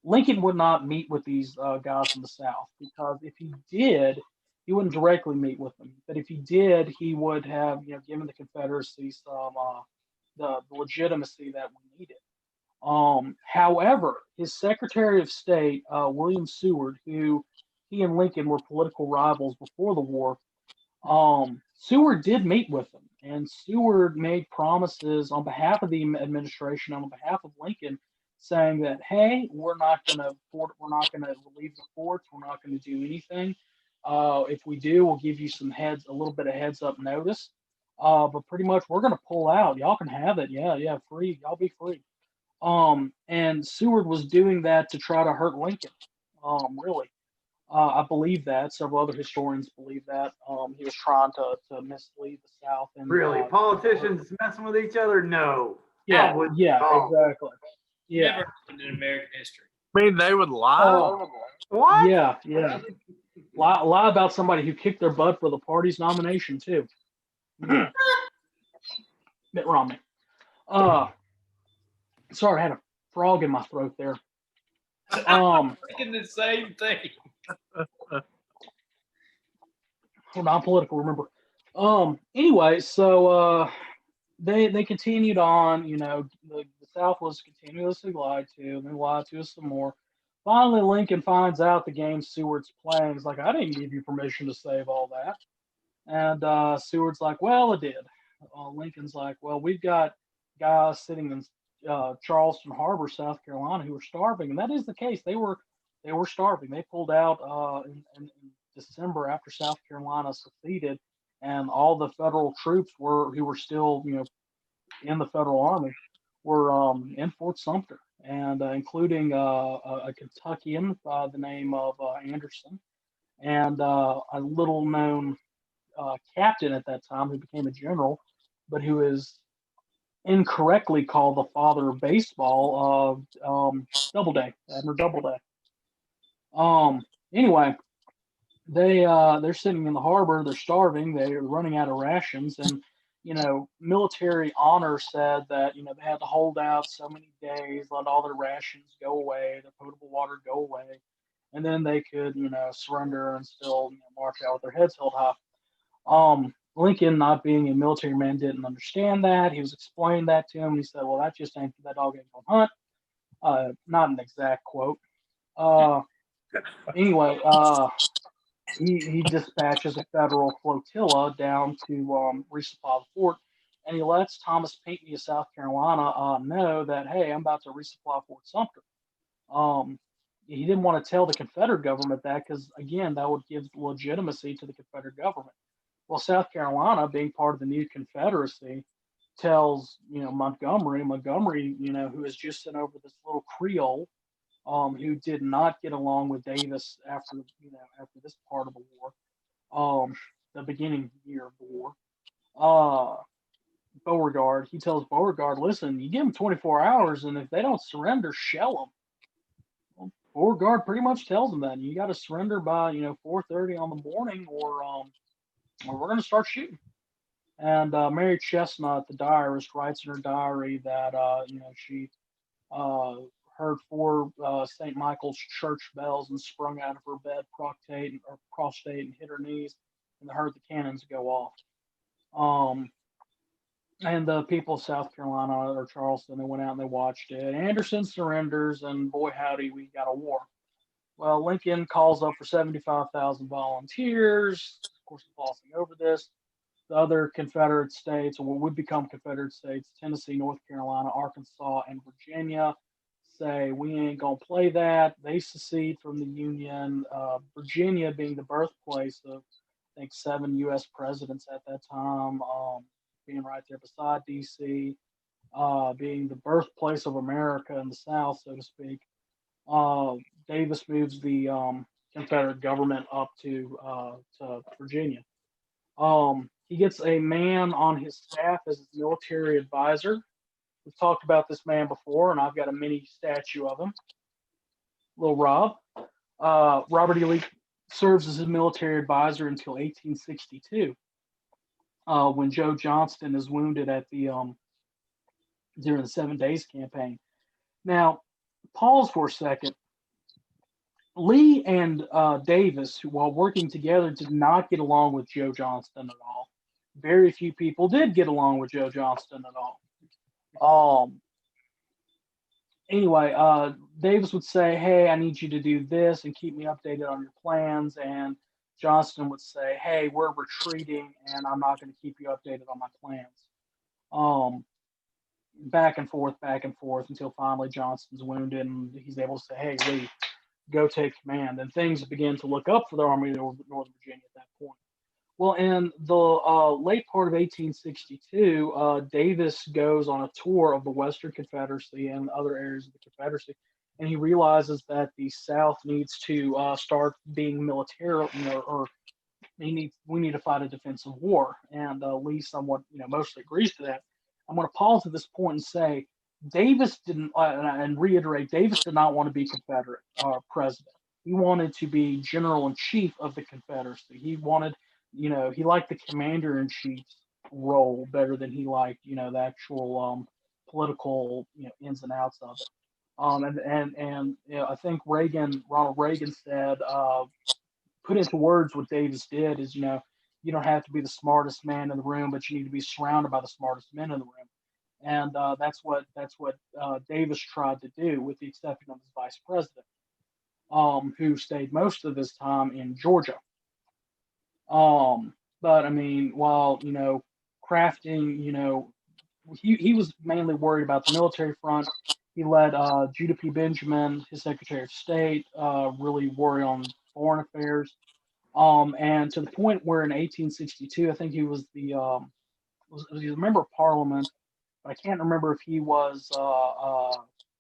Lincoln would not meet with these guys in the South, because if he did, he wouldn't directly meet with them. But if he did, he would have, given the Confederacy some the legitimacy that we needed. However, his Secretary of State, William Seward, who he and Lincoln were political rivals before the war, Seward did meet with them, and Seward made promises on behalf of the administration, on behalf of Lincoln, saying that, hey, we're not going to relieve the forts, we're not going to do anything. If we do, we'll give you a little bit of heads up notice. But pretty much, we're going to pull out. Y'all can have it. Yeah, free. Y'all be free. And Seward was doing that to try to hurt Lincoln. Really. I believe that. Several other historians believe that. He was trying to mislead the South. And Really? Politicians messing with each other? No. Yeah, exactly. Yeah. Never happened in American history. I mean, they would lie. What? Yeah. Lie about somebody who kicked their butt for the party's nomination too. Mitt Romney. Sorry, I had a frog in my throat there. Thinking the same thing. We're not political, remember. Anyway, so they continued on. The South was continuously lied to, and they lied to us some more. Finally, Lincoln finds out the game Seward's playing. He's like, I didn't give you permission to save all that. And Seward's like, well, it did. Lincoln's like, well, we've got guys sitting in Charleston Harbor, South Carolina, who are starving, and that is the case. They were starving. They pulled out in December after South Carolina seceded, and all the federal troops who were still in the federal army were in Fort Sumter, and including a Kentuckian by the name of Anderson, and a little known captain at that time who became a general, but who is incorrectly called the father of baseball, Doubleday, Admiral Doubleday. Anyway, they're sitting in the harbor, they're starving, they're running out of rations, and military honor said that they had to hold out so many days, let all their rations go away, their potable water go away, and then they could surrender and still march out with their heads held high. Lincoln, not being a military man, didn't understand that. He was explaining that to him. He said, well, that just ain't, that dog ain't gonna hunt. Not an exact quote. Anyway, he dispatches a federal flotilla down to resupply the fort, and he lets Thomas Pinckney of South Carolina know that, hey, I'm about to resupply Fort Sumter. He didn't want to tell the Confederate government that because, again, that would give legitimacy to the Confederate government. Well, South Carolina, being part of the new Confederacy, tells Montgomery, who has just sent over this little Creole, who did not get along with Davis after this part of the war, the beginning year of the war. Beauregard, he tells Beauregard, listen, you give them 24 hours, and if they don't surrender, shell them. Well, Beauregard pretty much tells them that you got to surrender by 4:30 on the morning, or we're going to start shooting. And Mary Chestnut, the diarist, writes in her diary that she heard 4 St. Michael's church bells and sprung out of her bed, prostrate, and hit her knees, and heard the cannons go off. And the people of South Carolina or Charleston, they went out and they watched it. Anderson surrenders, and boy howdy, we got a war. Well, Lincoln calls up for 75,000 volunteers. Of course, glossing over this. The other Confederate states, or what would become Confederate states, Tennessee, North Carolina, Arkansas, and Virginia, say, we ain't going to play that. They secede from the Union. Virginia being the birthplace of, I think, 7 U.S. presidents at that time, being right there beside D.C., being the birthplace of America in the South, so to speak. Davis moves the Confederate government up to Virginia. He gets a man on his staff as his military advisor. We've talked about this man before, and I've got a mini statue of him. Little Rob. Robert E. Lee serves as his military advisor until 1862, when Joe Johnston is wounded at the during the 7 Days campaign. Now, pause for a second. Lee and Davis, who, while working together, did not get along with Joe Johnston at all. Very few people did get along with Joe Johnston at all. Anyway, Davis would say, hey, I need you to do this and keep me updated on your plans. And Johnston would say, hey, we're retreating and I'm not going to keep you updated on my plans. Back and forth until finally Johnston's wounded and he's able to say, hey, Lee, go take command. And things begin to look up for the Army of Northern Virginia at that point. Well, in the late part of 1862, Davis goes on a tour of the Western Confederacy and other areas of the Confederacy, and he realizes that the South needs to start being military, or we need to fight a defensive war. And Lee somewhat, mostly agrees to that. I'm going to pause at this point and say Davis didn't, and reiterate, Davis did not want to be Confederate president. He wanted to be general in chief of the Confederacy. He wanted, he liked the commander in chief's role better than he liked, the actual political, ins and outs of it. And I think Ronald Reagan said, put into words what Davis did is, you don't have to be the smartest man in the room, but you need to be surrounded by the smartest men in the room. And that's what Davis tried to do, with the exception of his vice president, who stayed most of his time in Georgia. But I mean, while crafting, he was mainly worried about the military front. He let Judah P. Benjamin, his Secretary of State, really worry on foreign affairs. And to the point where in 1862, I think he was he was a member of Parliament. I can't remember if he was, I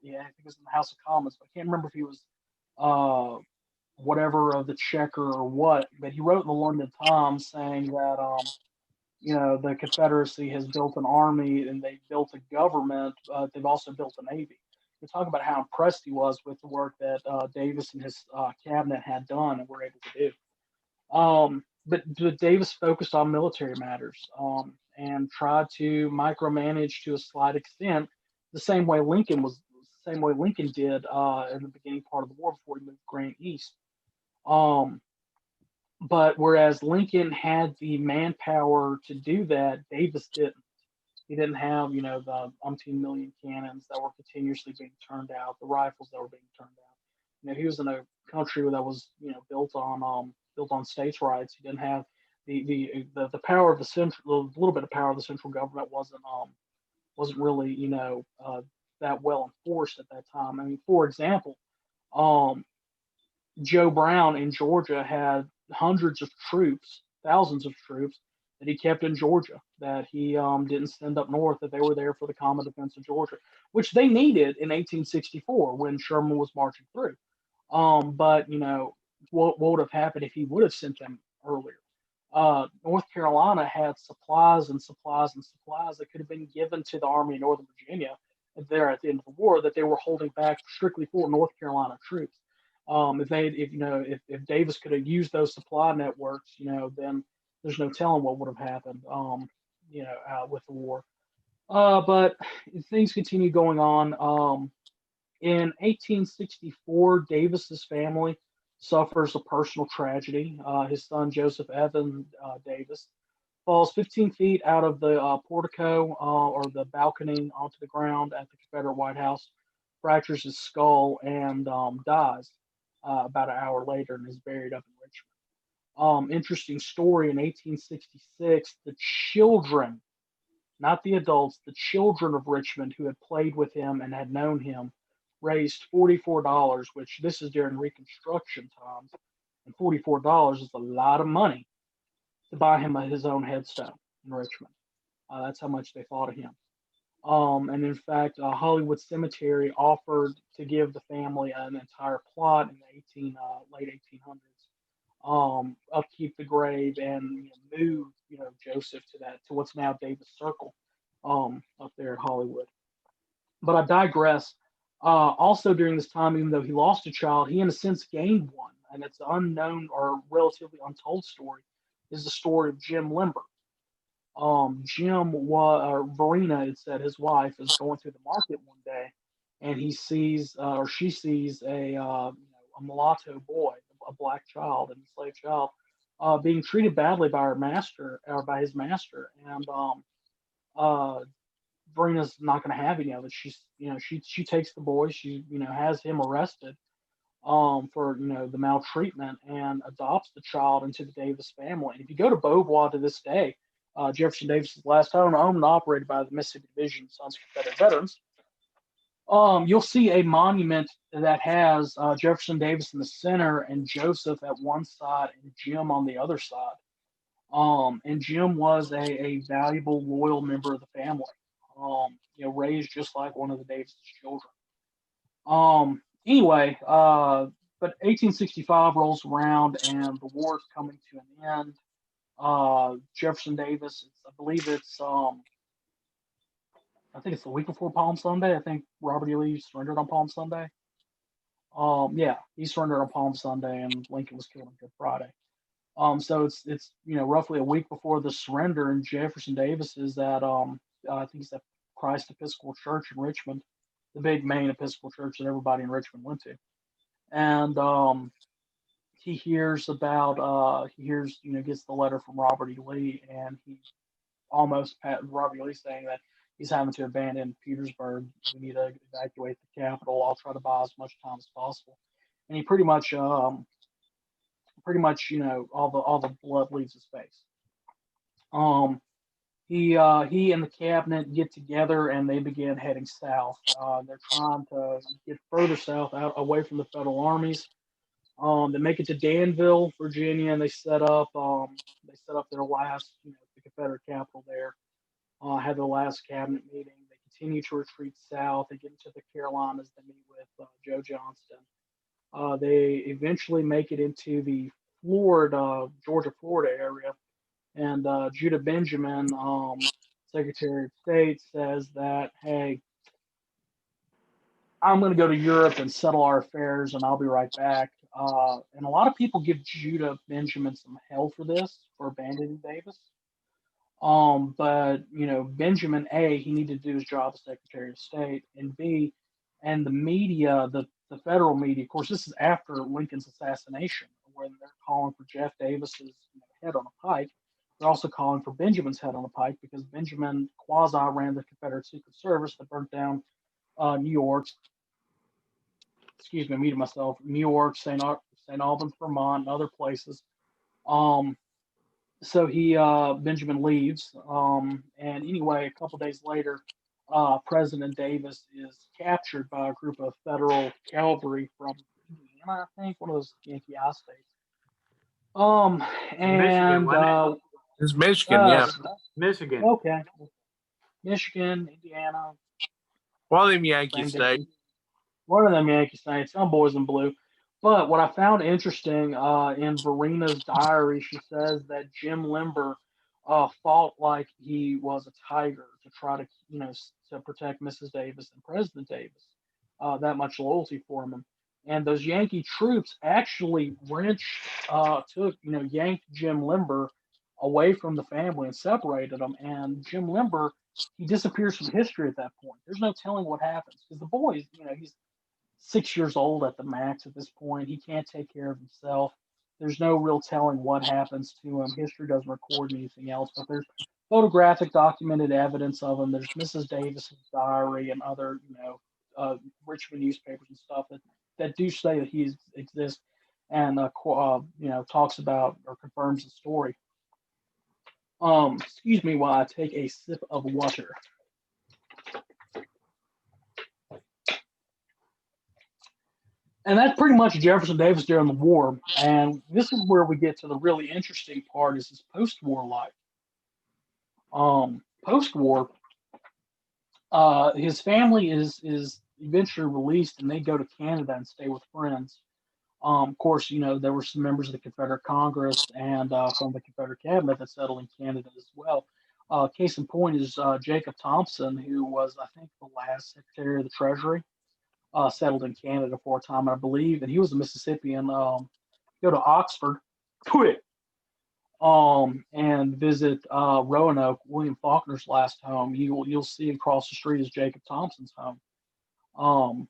think it was in the House of Commons, but I can't remember if he was whatever of the Checker or what. But he wrote in the London Times saying that, the Confederacy has built an army and they built a government. They've also built a navy. We talk about how impressed he was with the work that Davis and his cabinet had done and were able to do. But Davis focused on military matters and tried to micromanage to a slight extent, the same way Lincoln did in the beginning part of the war before he moved Grant east. But whereas Lincoln had the manpower to do that, Davis didn't. He didn't have, the umpteen million cannons that were continuously being turned out, the rifles that were being turned out. He was in a country that was, built on states' rights. He didn't have the power of the central, the little bit of power of the central government wasn't really, that well enforced at that time. I mean, for example, um, Joe Brown in Georgia had hundreds of troops, thousands of troops that he kept in Georgia that he didn't send up north, that they were there for the common defense of Georgia, which they needed in 1864 when Sherman was marching through. But what would have happened if he would have sent them earlier? North Carolina had supplies and supplies and supplies that could have been given to the Army of Northern Virginia there at the end of the war that they were holding back strictly for North Carolina troops. If Davis could have used those supply networks, then there's no telling what would have happened, with the war. But things continue going on. In 1864, Davis's family suffers a personal tragedy. His son, Joseph Evan Davis, falls 15 feet out of the portico or the balcony onto the ground at the Confederate White House, fractures his skull, and dies about an hour later and is buried up in Richmond. Interesting story, in 1866, the children, not the adults, the children of Richmond who had played with him and had known him, raised $44, which this is during Reconstruction times, and $44 is a lot of money to buy him his own headstone in Richmond. That's how much they thought of him. And in fact, Hollywood Cemetery offered to give the family an entire plot in the late 1800s, upkeep the grave and move, Joseph to what's now Davis Circle, up there at Hollywood. But I digress. Also during this time, even though he lost a child, he in a sense gained one, and it's an unknown or relatively untold story, is the story of Jim Limber. Verena, it said, his wife, is going through the market one day, and he sees, or she sees a mulatto boy, a black child, an enslaved child, being treated badly by her master, or by his master, and Verena's not going to have any of it. She takes the boy, she has him arrested for the maltreatment, and adopts the child into the Davis family. And if you go to Beauvoir to this day, Jefferson Davis's last home, owned and operated by the Mississippi Division Sons of Confederate Veterans, you'll see a monument that has Jefferson Davis in the center and Joseph at one side and Jim on the other side. And Jim was a valuable, loyal member of the family, raised just like one of the Davis children. Anyway, but 1865 rolls around and the war is coming to an end. Jefferson Davis, I believe it's I think it's the week before Palm Sunday. I think Robert E. Lee surrendered on Palm Sunday. Yeah, he surrendered on Palm Sunday, and Lincoln was killed on Good Friday. So it's roughly a week before the surrender, and Jefferson Davis is at I think it's at Christ Episcopal Church in Richmond, the big main Episcopal church that everybody in Richmond went to, and he hears gets the letter from Robert E. Lee, and he Robert E. Lee saying that he's having to abandon Petersburg. We need to evacuate the capital. I'll try to buy as much time as possible. And he pretty much, all the blood leaves his face. He and the cabinet get together and they begin heading south. They're trying to get further south, out away from the federal armies. They make it to Danville, Virginia, and they set up their last, the Confederate capital there. Had their last cabinet meeting. They continue to retreat south. They get into the Carolinas. They meet with Joe Johnston. They eventually make it into the Georgia, Florida area. And Judah Benjamin, Secretary of State, says that, hey, I'm going to go to Europe and settle our affairs, and I'll be right back. And a lot of people give Judah Benjamin some hell for this, for abandoning Davis. But Benjamin, A, he needed to do his job as Secretary of State, and B, and the media, the federal media, of course, this is after Lincoln's assassination, when they're calling for Jeff Davis's head on a pike. They're also calling for Benjamin's head on the pike because Benjamin quasi ran the Confederate Secret Service that burnt down New York. Excuse me, muted myself. New York, St. Albans, Vermont, and other places. So Benjamin leaves. And anyway, a couple days later, President Davis is captured by a group of federal cavalry from Indiana, I think, one of those Yankee I states. Michigan, wasn't It's Michigan, yeah. Michigan. Okay. Michigan, Indiana. One of them Yankee same states. difference. One of them Yankee states, some boys in blue. But what I found interesting in Verena's diary, she says that Jim Limber fought like he was a tiger to try to, to protect Mrs. Davis and President Davis. That much loyalty for him. And those Yankee troops actually yanked Jim Limber away from the family and separated them. And Jim Limber, he disappears from history at that point. There's no telling what happens because the boy, he's 6 years old at the max at this point. He can't take care of himself. There's no real telling what happens to him. History doesn't record anything else, but there's photographic documented evidence of him. There's Mrs. Davis's diary and other, Richmond newspapers and stuff that do say that he exists and, talks about or confirms the story. Excuse me while I take a sip of water. And that's pretty much Jefferson Davis during the war. And this is where we get to the really interesting part is his post-war life. Post-war, his family is eventually released and they go to Canada and stay with friends. Of course, there were some members of the Confederate Congress and from the Confederate Cabinet that settled in Canada as well. Case in point is Jacob Thompson, who was, I think, the last Secretary of the Treasury. Settled in Canada for a time, I believe, and he was a Mississippian. Go to Oxford, and visit Roanoke, William Faulkner's last home. You'll see across the street is Jacob Thompson's home.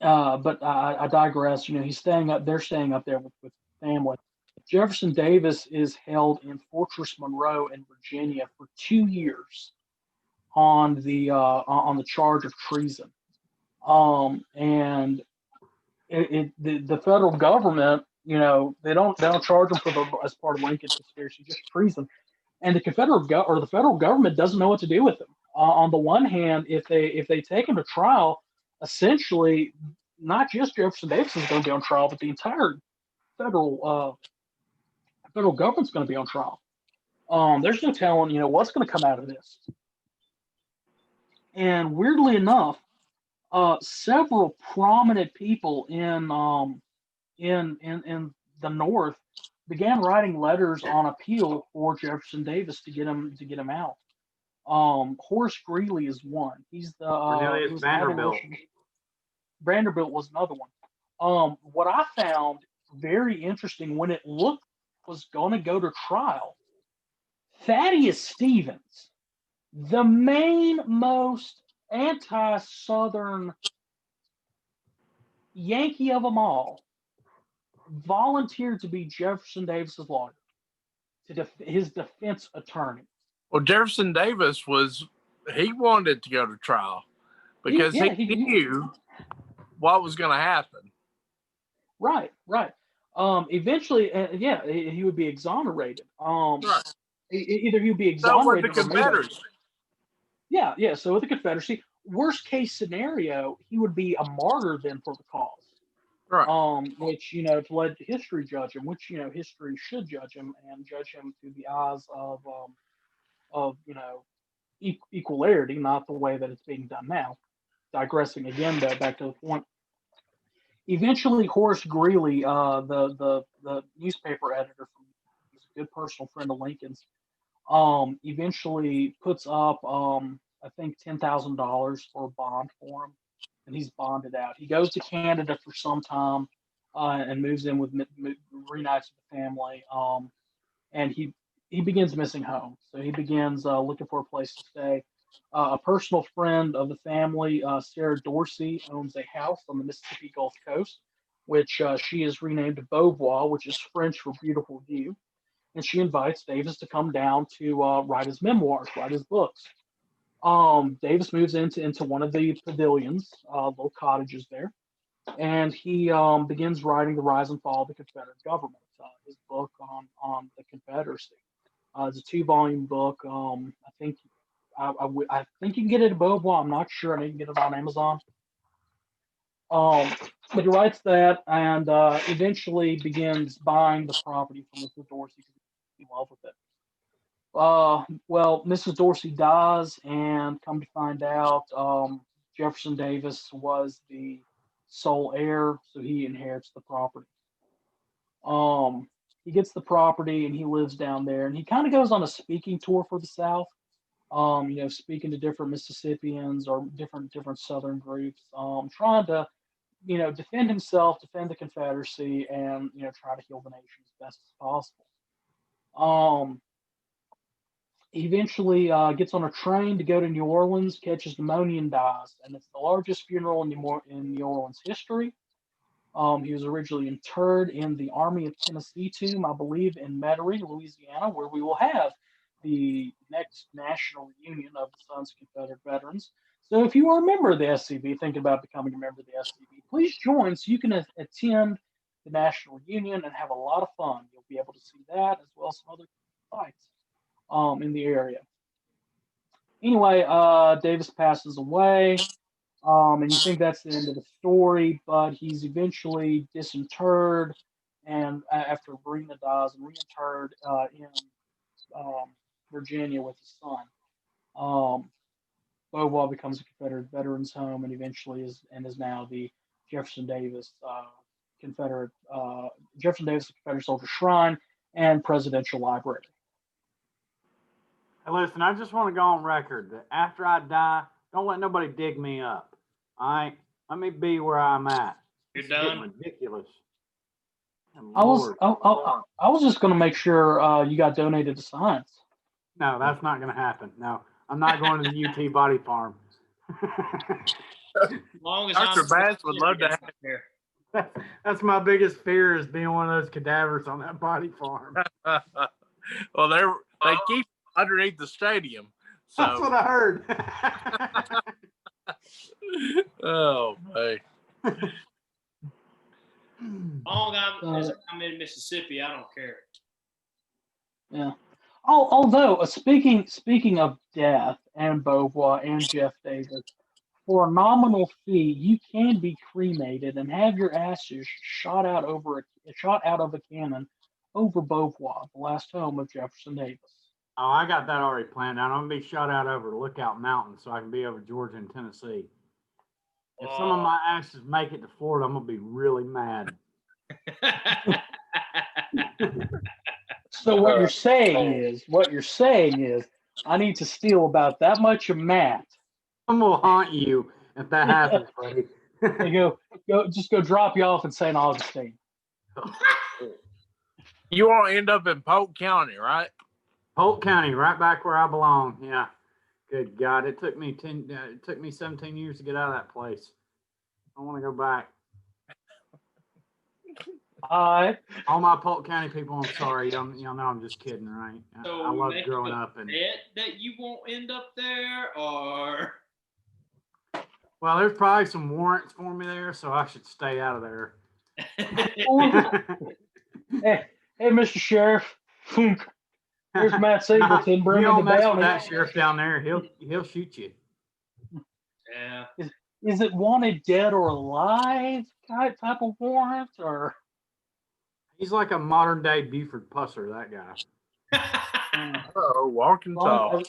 But I digress. He's staying up. They're staying up there with family. Jefferson Davis is held in Fortress Monroe in Virginia for 2 years on the charge of treason. And the federal government, they don't charge them as part of Lincoln's conspiracy, just treason. And the the federal government doesn't know what to do with them. On the one hand, if they take him to trial, essentially, not just Jefferson Davis is going to be on trial, but the entire federal government's going to be on trial. There's no telling, what's going to come out of this. And weirdly enough, several prominent people in the North began writing letters on appeal for Jefferson Davis to get him out. Horace Greeley is one. He's the Vanderbilt. Vanderbilt was another one. What I found very interesting when it looked was going to go to trial, Thaddeus Stevens, the most anti-Southern Yankee of them all, volunteered to be Jefferson Davis's lawyer, his defense attorney. Well, Jefferson Davis he wanted to go to trial because he knew what was going to happen. Right. Eventually, he would be exonerated. Right. Either he would be exonerated. So with the Confederacy. Yeah. So with the Confederacy, worst case scenario, he would be a martyr then for the cause. Right. Which to let history judge him, which history should judge him and judge him through the eyes of equality, not the way that it's being done now. Digressing again, though, back to the point. Eventually, Horace Greeley, the newspaper editor, he's a good personal friend of Lincoln's, eventually puts up, I think, $10,000 for a bond for him, and he's bonded out. He goes to Canada for some time and moves in reunites with the family, and he begins missing home. So he begins looking for a place to stay. A personal friend of the family, Sarah Dorsey, owns a house on the Mississippi Gulf Coast, which she has renamed Beauvoir, which is French for beautiful view. and she invites Davis to come down to write his memoirs, write his books. Davis moves into one of the pavilions, little cottages there, and he begins writing The Rise and Fall of the Confederate Government, his book on the Confederacy. It's a 2-volume book. I think I think you can get it at Beauvoir. I'm not sure. I know you can get it on Amazon. But he writes that and eventually begins buying the property from Mrs. Dorsey because he's in love with it. Well, Mrs. Dorsey dies, and come to find out, Jefferson Davis was the sole heir, so he inherits the property. He gets the property and he lives down there, and he kind of goes on a speaking tour for the South. Speaking to different Mississippians or different Southern groups, trying to, defend himself, defend the Confederacy, and try to heal the nation as best as possible. He eventually gets on a train to go to New Orleans, catches pneumonia, and dies. And it's the largest funeral in New Orleans history. He was originally interred in the Army of Tennessee tomb, I believe, in Metairie, Louisiana, where we will have the next national reunion of the Sons of Confederate Veterans. So if you are a member of the SCV, thinking about becoming a member of the SCV, please join so you can attend the national reunion and have a lot of fun. You'll be able to see that as well as some other sites in the area. Anyway, Davis passes away, and you think that's the end of the story, but he's eventually disinterred, and after Brina dies, and reinterred in Virginia with his son. Beauvoir becomes a Confederate Veterans Home, and eventually is now the Jefferson Davis Confederate Soldier Shrine and Presidential Library. Hey, listen, I just want to go on record that after I die, don't let nobody dig me up. All right? Let me be where I'm at. You're It's getting done. ridiculous. I Lord. was just going to make sure you got donated to science. No, that's not going to happen. No, I'm not going to the UT Body Farm. As long as Dr. I'm Bass would love to have there. That's my biggest fear, is being one of those cadavers on that body farm. Well, they keep underneath the stadium. So. That's what I heard. Oh, man. Long as I'm in Mississippi, I don't care. Yeah. Although speaking of death and Beauvoir and Jeff Davis, for a nominal fee, you can be cremated and have your ashes shot out of a cannon over Beauvoir, the last home of Jefferson Davis. Oh, I got that already planned out. I'm gonna be shot out over Lookout Mountain so I can be over Georgia and Tennessee. If some of my ashes make it to Florida, I'm gonna be really mad. So what you're saying is, I need to steal about that much of Matt. I'm gonna haunt you if that happens, buddy. And go drop you off in St. Augustine. You want to end up in Polk County, right? Polk County, right back where I belong. Yeah. Good God, it took me 17 years to get out of that place. I want to go back. All my Polk County people, I'm sorry. Y'all know I'm just kidding, right? So I love growing up. Bet that you won't end up there, or well, there's probably some warrants for me there, so I should stay out of there. Hey, Mr. Sheriff. Here's Matt Singleton bringing you the don't mess bounty. with that sheriff down there. He'll shoot you. yeah. Is it wanted dead or alive type of warrant, or? He's like a modern day Buford Pusser, that guy. Oh, walk and talk.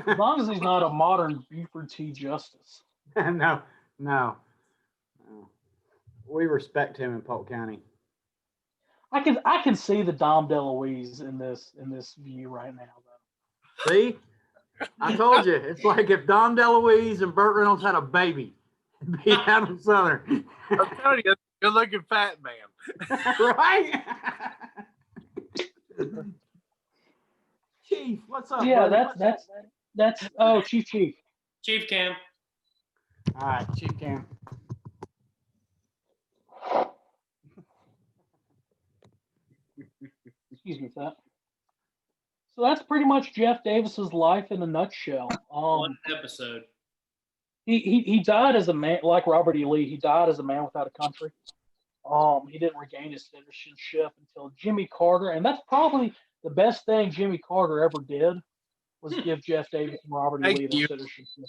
As long as he's not a modern Buford T. Justice. No. We respect him in Polk County. I can see the Dom DeLuise in this view right now, though. See, I told you, it's like if Dom DeLuise and Burt Reynolds had a baby, it'd be Adam Southern. I'm telling you, good looking fat man. Right? Chief, what's up? Yeah, buddy? that's Chief. Chief Cam. All right, Chief Cam. Excuse me for that. So that's pretty much Jeff Davis's life in a nutshell. One episode. He died as a man, like Robert E. Lee. He died as a man without a country. He didn't regain his citizenship until Jimmy Carter, and that's probably the best thing Jimmy Carter ever did was give Jeff Davis and Robert E. Thank Lee their you. citizenship.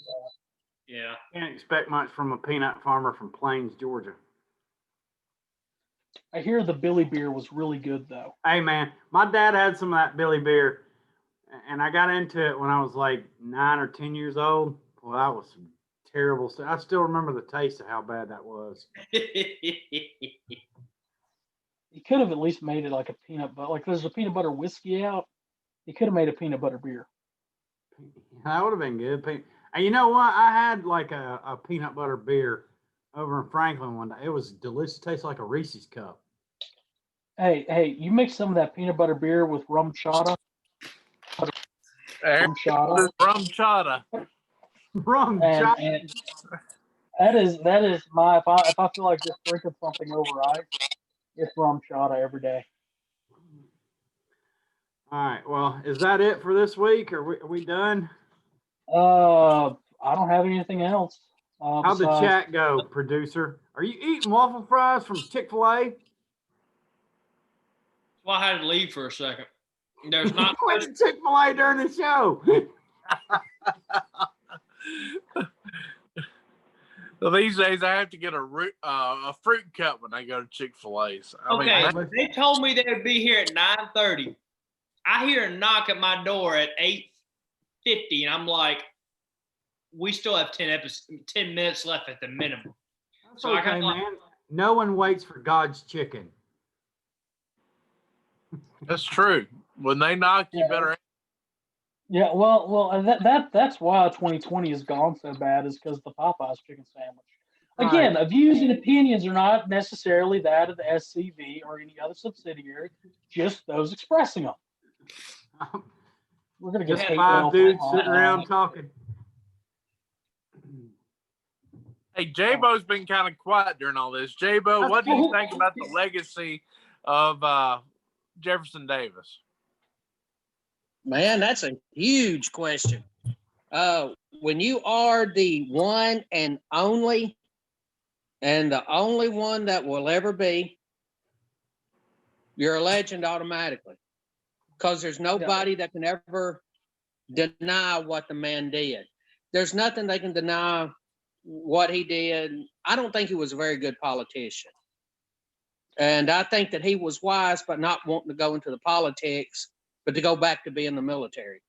Yeah. Can't expect much from a peanut farmer from Plains, Georgia. I hear the Billy beer was really good though. Hey man, my dad had some of that Billy beer, and I got into it when I was like 9 or 10 years old. Well, that was some terrible stuff. I still remember the taste of how bad that was. He could have at least made it like a peanut butter. Like there's a peanut butter whiskey out. He could have made a peanut butter beer. That would have been good. And you know what? I had like a peanut butter beer over in Franklin one day. It was delicious. Tastes like a Reese's cup. Hey, you mix some of that peanut butter beer with rum chata. Rum chata. Rum chata. Rum And chata. that is my if I feel like just drinking something over ice, it's rum chata every day. All right. Well, is that it for this week? Are we done? I don't have anything else. How'd the chat go, producer? Are you eating waffle fries from Chick-fil-A? Well, I had to leave for a second. There's not Went to Chick-fil-A during the show. So these days I have to get a fruit cup when I go to Chick-fil-A's. Okay, they told me they would be here at 9:30. I hear a knock at my door at 8:50, and I'm like, we still have 10 minutes left at the minimum. That's So I okay, got like, man. No one waits for God's chicken. That's true. When they knock, you better. Yeah, well, that's why 2020 has gone so bad is because of the Popeyes chicken sandwich. Again, the views and opinions are not necessarily that of the SCV or any other subsidiary, just those expressing them. We're gonna get Just hate 5 mail dudes from sitting around talking. Hey, J-Bo's been kind of quiet during all this. J-Bo, what do you think about the legacy of Jefferson Davis? Man, that's a huge question. When you are the one and only, and the only one that will ever be, you're a legend automatically. Because there's nobody that can ever deny what the man did. There's nothing they can deny what he did. I don't think he was a very good politician. And I think that he was wise by not wanting to go into the politics, but to go back to being the military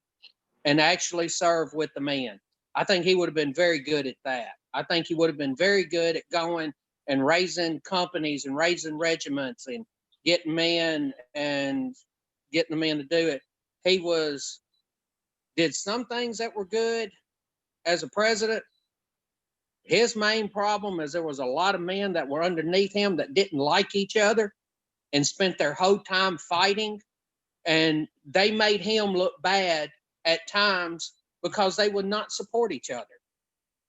and actually serve with the men. I think he would have been very good at that. I think he would have been very good at going and raising companies and raising regiments and getting men and getting the men to do it. He did some things that were good as a president. His main problem is there was a lot of men that were underneath him that didn't like each other and spent their whole time fighting. And they made him look bad at times because they would not support each other.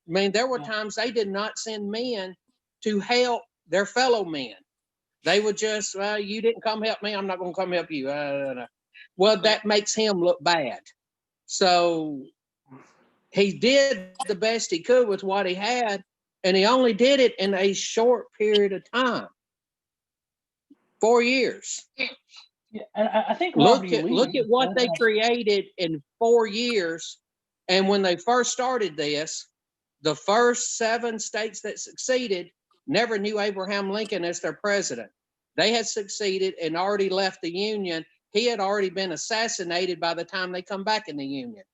I mean, there were times they did not send men to help their fellow men. They would just, well, you didn't come help me, I'm not going to come help you. Well, that makes him look bad. So he did the best he could with what he had, and he only did it in a short period of time. 4 years. Yeah, and I think look at what they created in 4 years. And when they first started this, the first 7 states that succeeded never knew Abraham Lincoln as their president. They had succeeded and already left the Union. He had already been assassinated by the time they come back in the Union.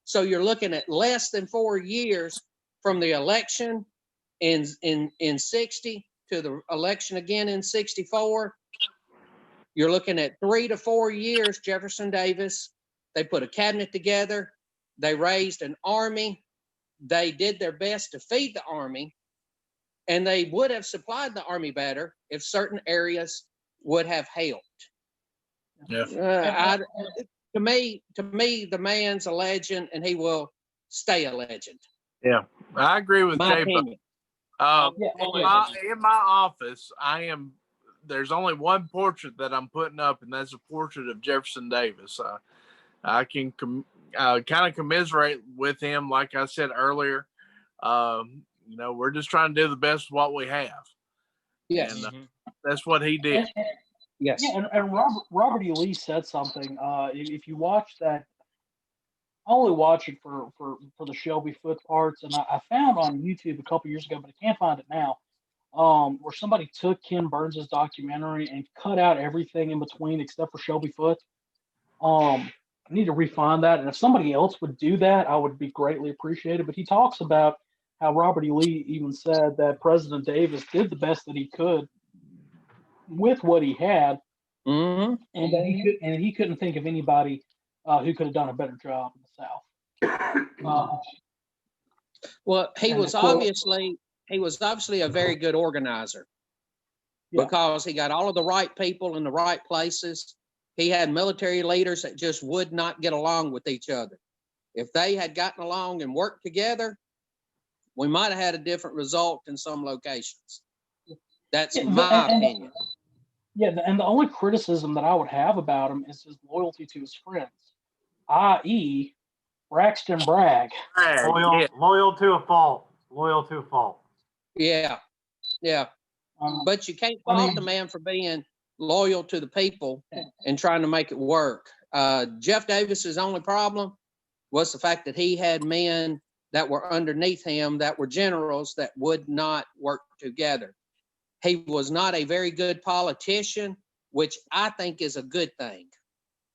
So you're looking at less than 4 years from the election in 60 to the election again in 64. You're looking at 3 to 4 years, Jefferson Davis. They put a cabinet together. They raised an army. They did their best to feed the army. And they would have supplied the army better if certain areas would have helped. Yeah. To me, the man's a legend, and he will stay a legend. Yeah, I agree with My J-Bo. opinion. In my office, there's only one portrait that I'm putting up, and that's a portrait of Jefferson Davis. I can kind of commiserate with him. Like I said earlier, we're just trying to do the best of what we have. Yes. And that's what he did. Yes. Yeah, and Robert E. Lee said something. If you watch that, I only watch it for the Shelby Foote parts, and I found on YouTube a couple years ago, but I can't find it now. Where somebody took Ken Burns' documentary and cut out everything in between except for Shelby Foote. I need to refine that, and if somebody else would do that, I would be greatly appreciated. But he talks about how Robert E. Lee even said that President Davis did the best that he could with what he had, Mm-hmm. and that he couldn't think of anybody who could have done a better job in the South. Well, he And was the quote- obviously a very good organizer Yeah. because he got all of the right people in the right places. He had military leaders that just would not get along with each other. If they had gotten along and worked together, we might have had a different result in some locations. That's Yeah, my opinion. Yeah, and the only criticism that I would have about him is his loyalty to his friends, i.e., Braxton Bragg. Loyal to a fault. Loyal to a fault. Yeah. Yeah. But you can't fault the man for being loyal to the people and trying to make it work. Jeff Davis's only problem was the fact that he had men that were underneath him that were generals that would not work together. He was not a very good politician, which I think is a good thing.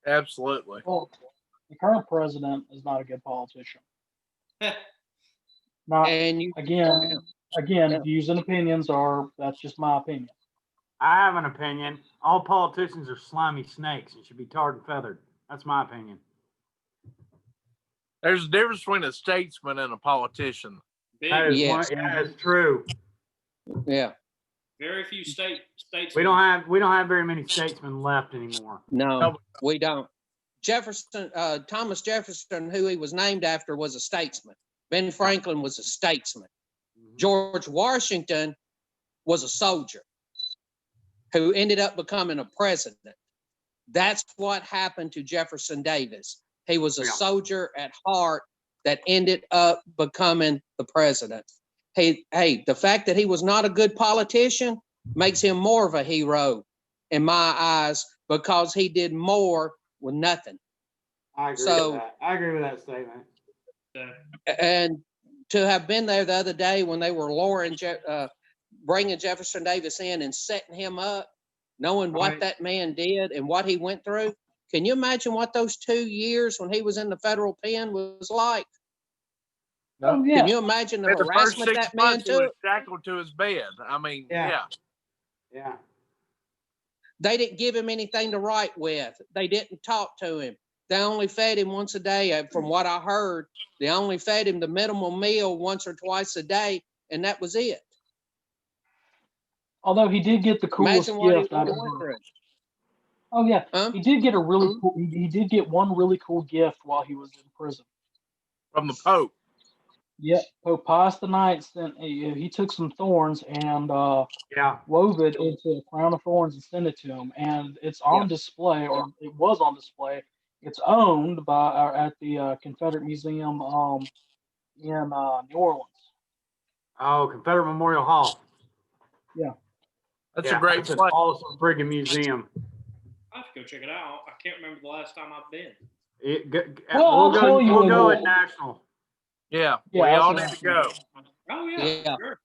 Absolutely. Well, the current president is not a good politician. Not And you again, views and opinions that's just my opinion. I have an opinion. All politicians are slimy snakes and should be tarred and feathered. That's my opinion. There's a difference between a statesman and a politician. That is Yes. that is true. Yeah. Very few states. We don't have very many statesmen left anymore. No, we don't. Thomas Jefferson, who he was named after, was a statesman. Ben Franklin was a statesman. George Washington was a soldier who ended up becoming a president. That's what happened to Jefferson Davis. He was a soldier at heart that ended up becoming the president. Hey, the fact that he was not a good politician makes him more of a hero in my eyes because he did more with nothing. I agree with that. I agree with that statement. And to have been there the other day when they were bringing Jefferson Davis in and setting him up, knowing what that man did and what he went through, can you imagine what those 2 years when he was in the federal pen was like? Oh, yeah. Can you imagine the The first harassment 6 that man months he was took? shackled to his bed. I mean, yeah. They didn't give him anything to write with. They didn't talk to him. They only fed him once a day. From what I heard, they only fed him the minimum meal once or twice a day, and that was it. Although he did get the coolest Imagine what he gift out of went through. Oh yeah, Huh? he did get a really cool. He did get one really cool gift while he was in prison. From the Pope. Yeah, Pope Pius IX sent. He took some thorns and wove it into a crown of thorns and sent it to him, and it's on display, or it was on display. It's owned by at the Confederate Museum in New Orleans. Oh, Confederate Memorial Hall. Yeah, That's a great That's an place. awesome friggin' museum. I have to go check it out. I can't remember the last time I've been. I'll tell you we'll when go we'll- at National. Yeah, Yeah, we I was all gonna need to go. Oh yeah, Yeah. sure.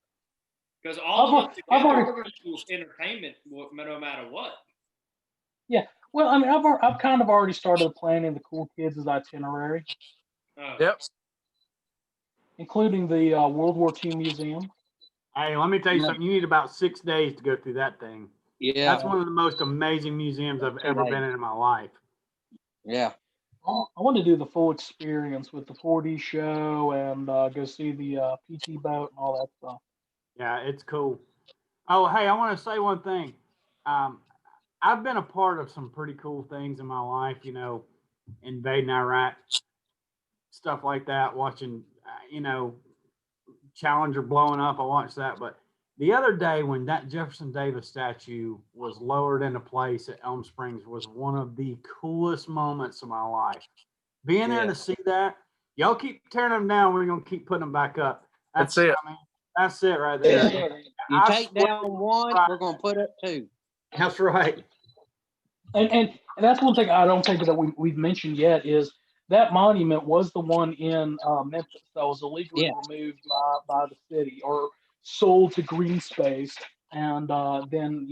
Because all of us I've together already- equals entertainment, no matter what. Well, I mean, I've kind of already started planning the cool kids' itinerary, Yep. including the World War II Museum. Hey, let me tell you something. You need about 6 days to go through that thing. Yeah. That's one of the most amazing museums I've ever been in my life. Yeah. I want to do the full experience with the 4D show and go see the PT boat and all that stuff. Yeah, it's cool. Oh, hey, I want to say one thing. I've been a part of some pretty cool things in my life, invading Iraq, stuff like that, watching, Challenger blowing up. I watched that. But the other day when that Jefferson Davis statue was lowered into place at Elm Springs was one of the coolest moments of my life. being there Yeah. to see that, y'all keep tearing them down. We're gonna keep putting them back up. That's it. I mean, that's it right there. You I take swear down one, right. we're gonna put up two. That's right. And that's one thing I don't think that we've mentioned yet is that monument was the one in Memphis that was illegally Yeah. removed by the city or sold to green space and then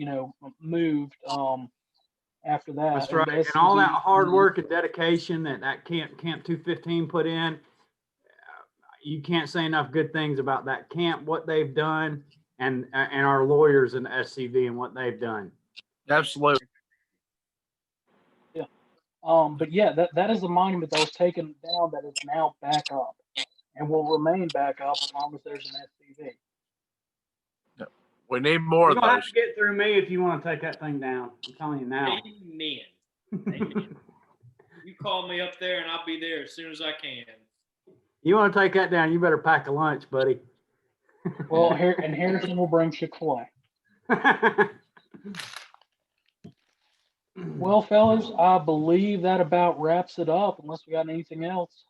moved after that. That's And right. the And all that SCV hard work and dedication that Camp 215 put in, you can't say enough good things about that camp, what they've done, and our lawyers in the SCV and what they've done. Absolutely. Yeah. But yeah, that is a monument that was taken down that is now back up and will remain back up as long as there's an SCV. We need more You're of gonna have those. to get through me if you want to take that thing down. I'm telling you now. Amen. Amen. You call me up there and I'll be there as soon as I can. You want to take that down, you better pack a lunch, buddy. Well, Harrison will bring Chick-fil-A. Well, fellas, I believe that about wraps it up, unless we got anything else.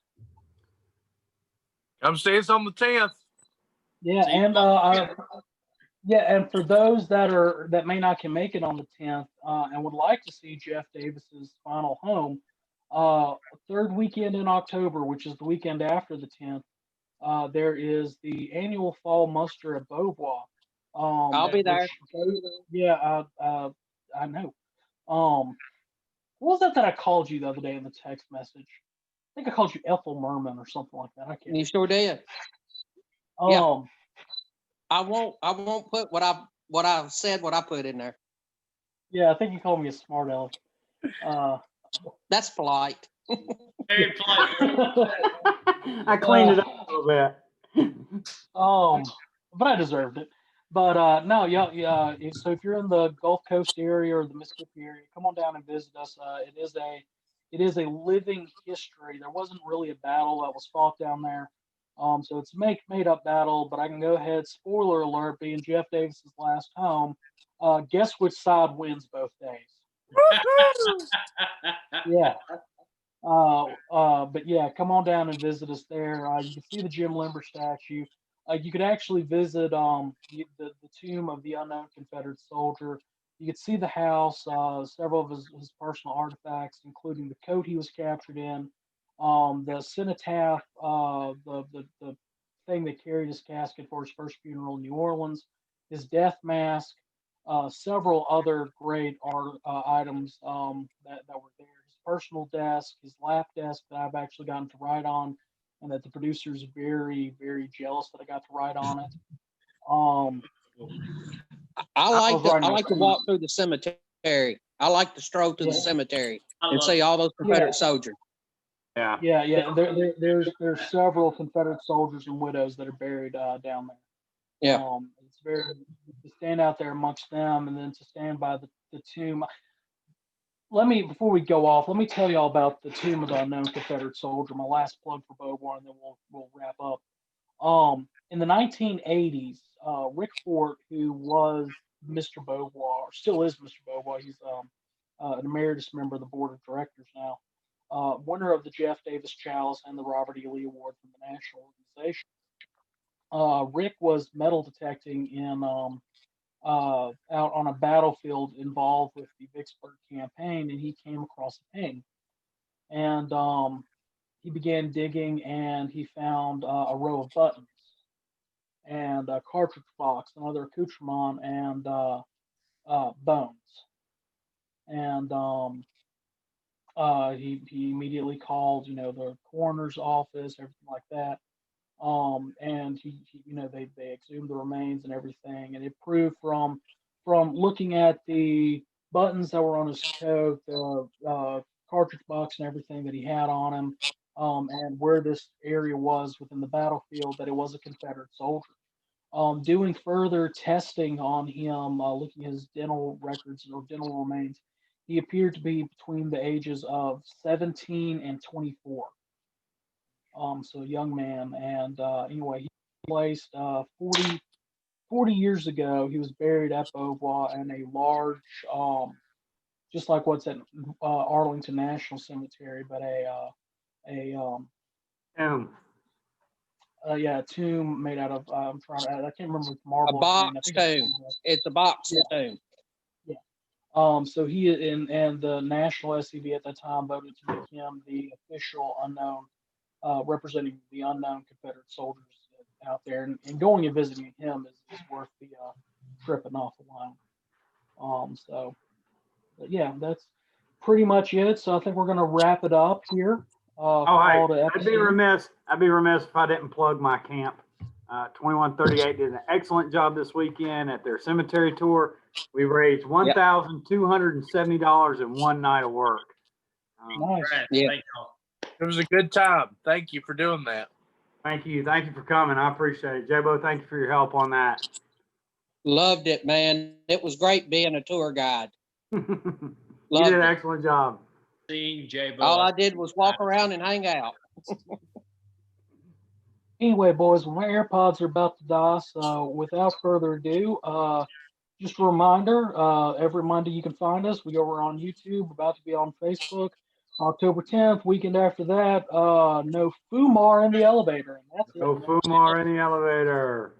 Come see us on the 10th. Yeah, and and for those that may not can make it on the 10th and would like to see Jeff Davis's final home, third weekend in October, which is the weekend after the 10th, there is the annual fall muster at Beauvoir. I'll be there. Yeah, I know. What was that I called you the other day in the text message? I think I called you Ethel Merman or something like that. I can't. You sure did. Yeah. I won't put what I said, what I put in there. Yeah, I think you called me a smart aleck. That's polite. Very polite. I cleaned it up a little bit. But I deserved it. But no, yeah. So if you're in the Gulf Coast area or the Mississippi area, come on down and visit us. It is a living history. There wasn't really a battle that was fought down there. So it's a made up battle. But I can go ahead. Spoiler alert: being Jeff Davis's last home. Guess which side wins both days? Yeah. But yeah, come on down and visit us there. You can see the Jim Limber statue. You could actually visit the tomb of the unknown Confederate soldier. You could see the house, several of his personal artifacts, including the coat he was captured in, the cenotaph, the thing that carried his casket for his first funeral in New Orleans, his death mask, several other great art items that were there. His personal desk, his lap desk that I've actually gotten to write on, and that the producer's very, very jealous that I got to write on it. I like to walk through the cemetery. I like to stroll through the cemetery and see all those Confederate soldiers. Yeah. There's several Confederate soldiers and widows that are buried down there. Yeah. It's very to stand out there amongst them and then to stand by the tomb. Before we go off, let me tell you all about the tomb of the unknown Confederate soldier. My last plug for Beauvoir, and then we'll wrap up. In the 1980s, Rick Fort, who was Mr. Beauvoir, or still is Mr. Beauvoir, he's an emeritus member of the board of directors now, winner of the Jeff Davis Chalice and the Robert E. Lee Award from the National Organization. Rick was metal detecting in out on a battlefield involved with the Vicksburg campaign, and he came across a ping. And he began digging, and he found a row of buttons and a cartridge box, another accoutrement, and bones. And he immediately called, the coroner's office, everything like that. And he they exhumed the remains and everything, and it proved from looking at the buttons that were on his coat, the cartridge box and everything that he had on him, and where this area was within the battlefield, that it was a Confederate soldier. Doing further testing on him, looking at his dental records or dental remains, he appeared to be between the ages of 17 and 24. So a young man, and anyway, he placed 40 years ago. He was buried at Beauvoir in a large, just like what's at Arlington National Cemetery, but a tomb made out of I can't remember if marble. A box tomb. It's a box tomb. So he and the National SCV at the time voted to make him the official unknown, representing the unknown Confederate soldiers out there, and going and visiting him is worth the trip and off alone. So, but yeah, that's pretty much it. So I think we're gonna wrap it up here. I'd be remiss if I didn't plug my camp. 2138 did an excellent job this weekend at their cemetery tour. We raised $1,270 in one night of work. Nice. Yeah. It was a good time. Thank you for doing that. Thank you for coming. I appreciate it. J-Bo, thank you for your help on that. Loved it, man. It was great being a tour guide. You Loved did an it. excellent job. Seeing J-Bo. All I did was walk around and hang out. Anyway, boys, my AirPods are about to die, so without further ado, just a reminder, every Monday you can find us. We are on YouTube, about to be on Facebook. October 10th, weekend after that, no Fumar in the elevator. And that's No Fumar in the elevator.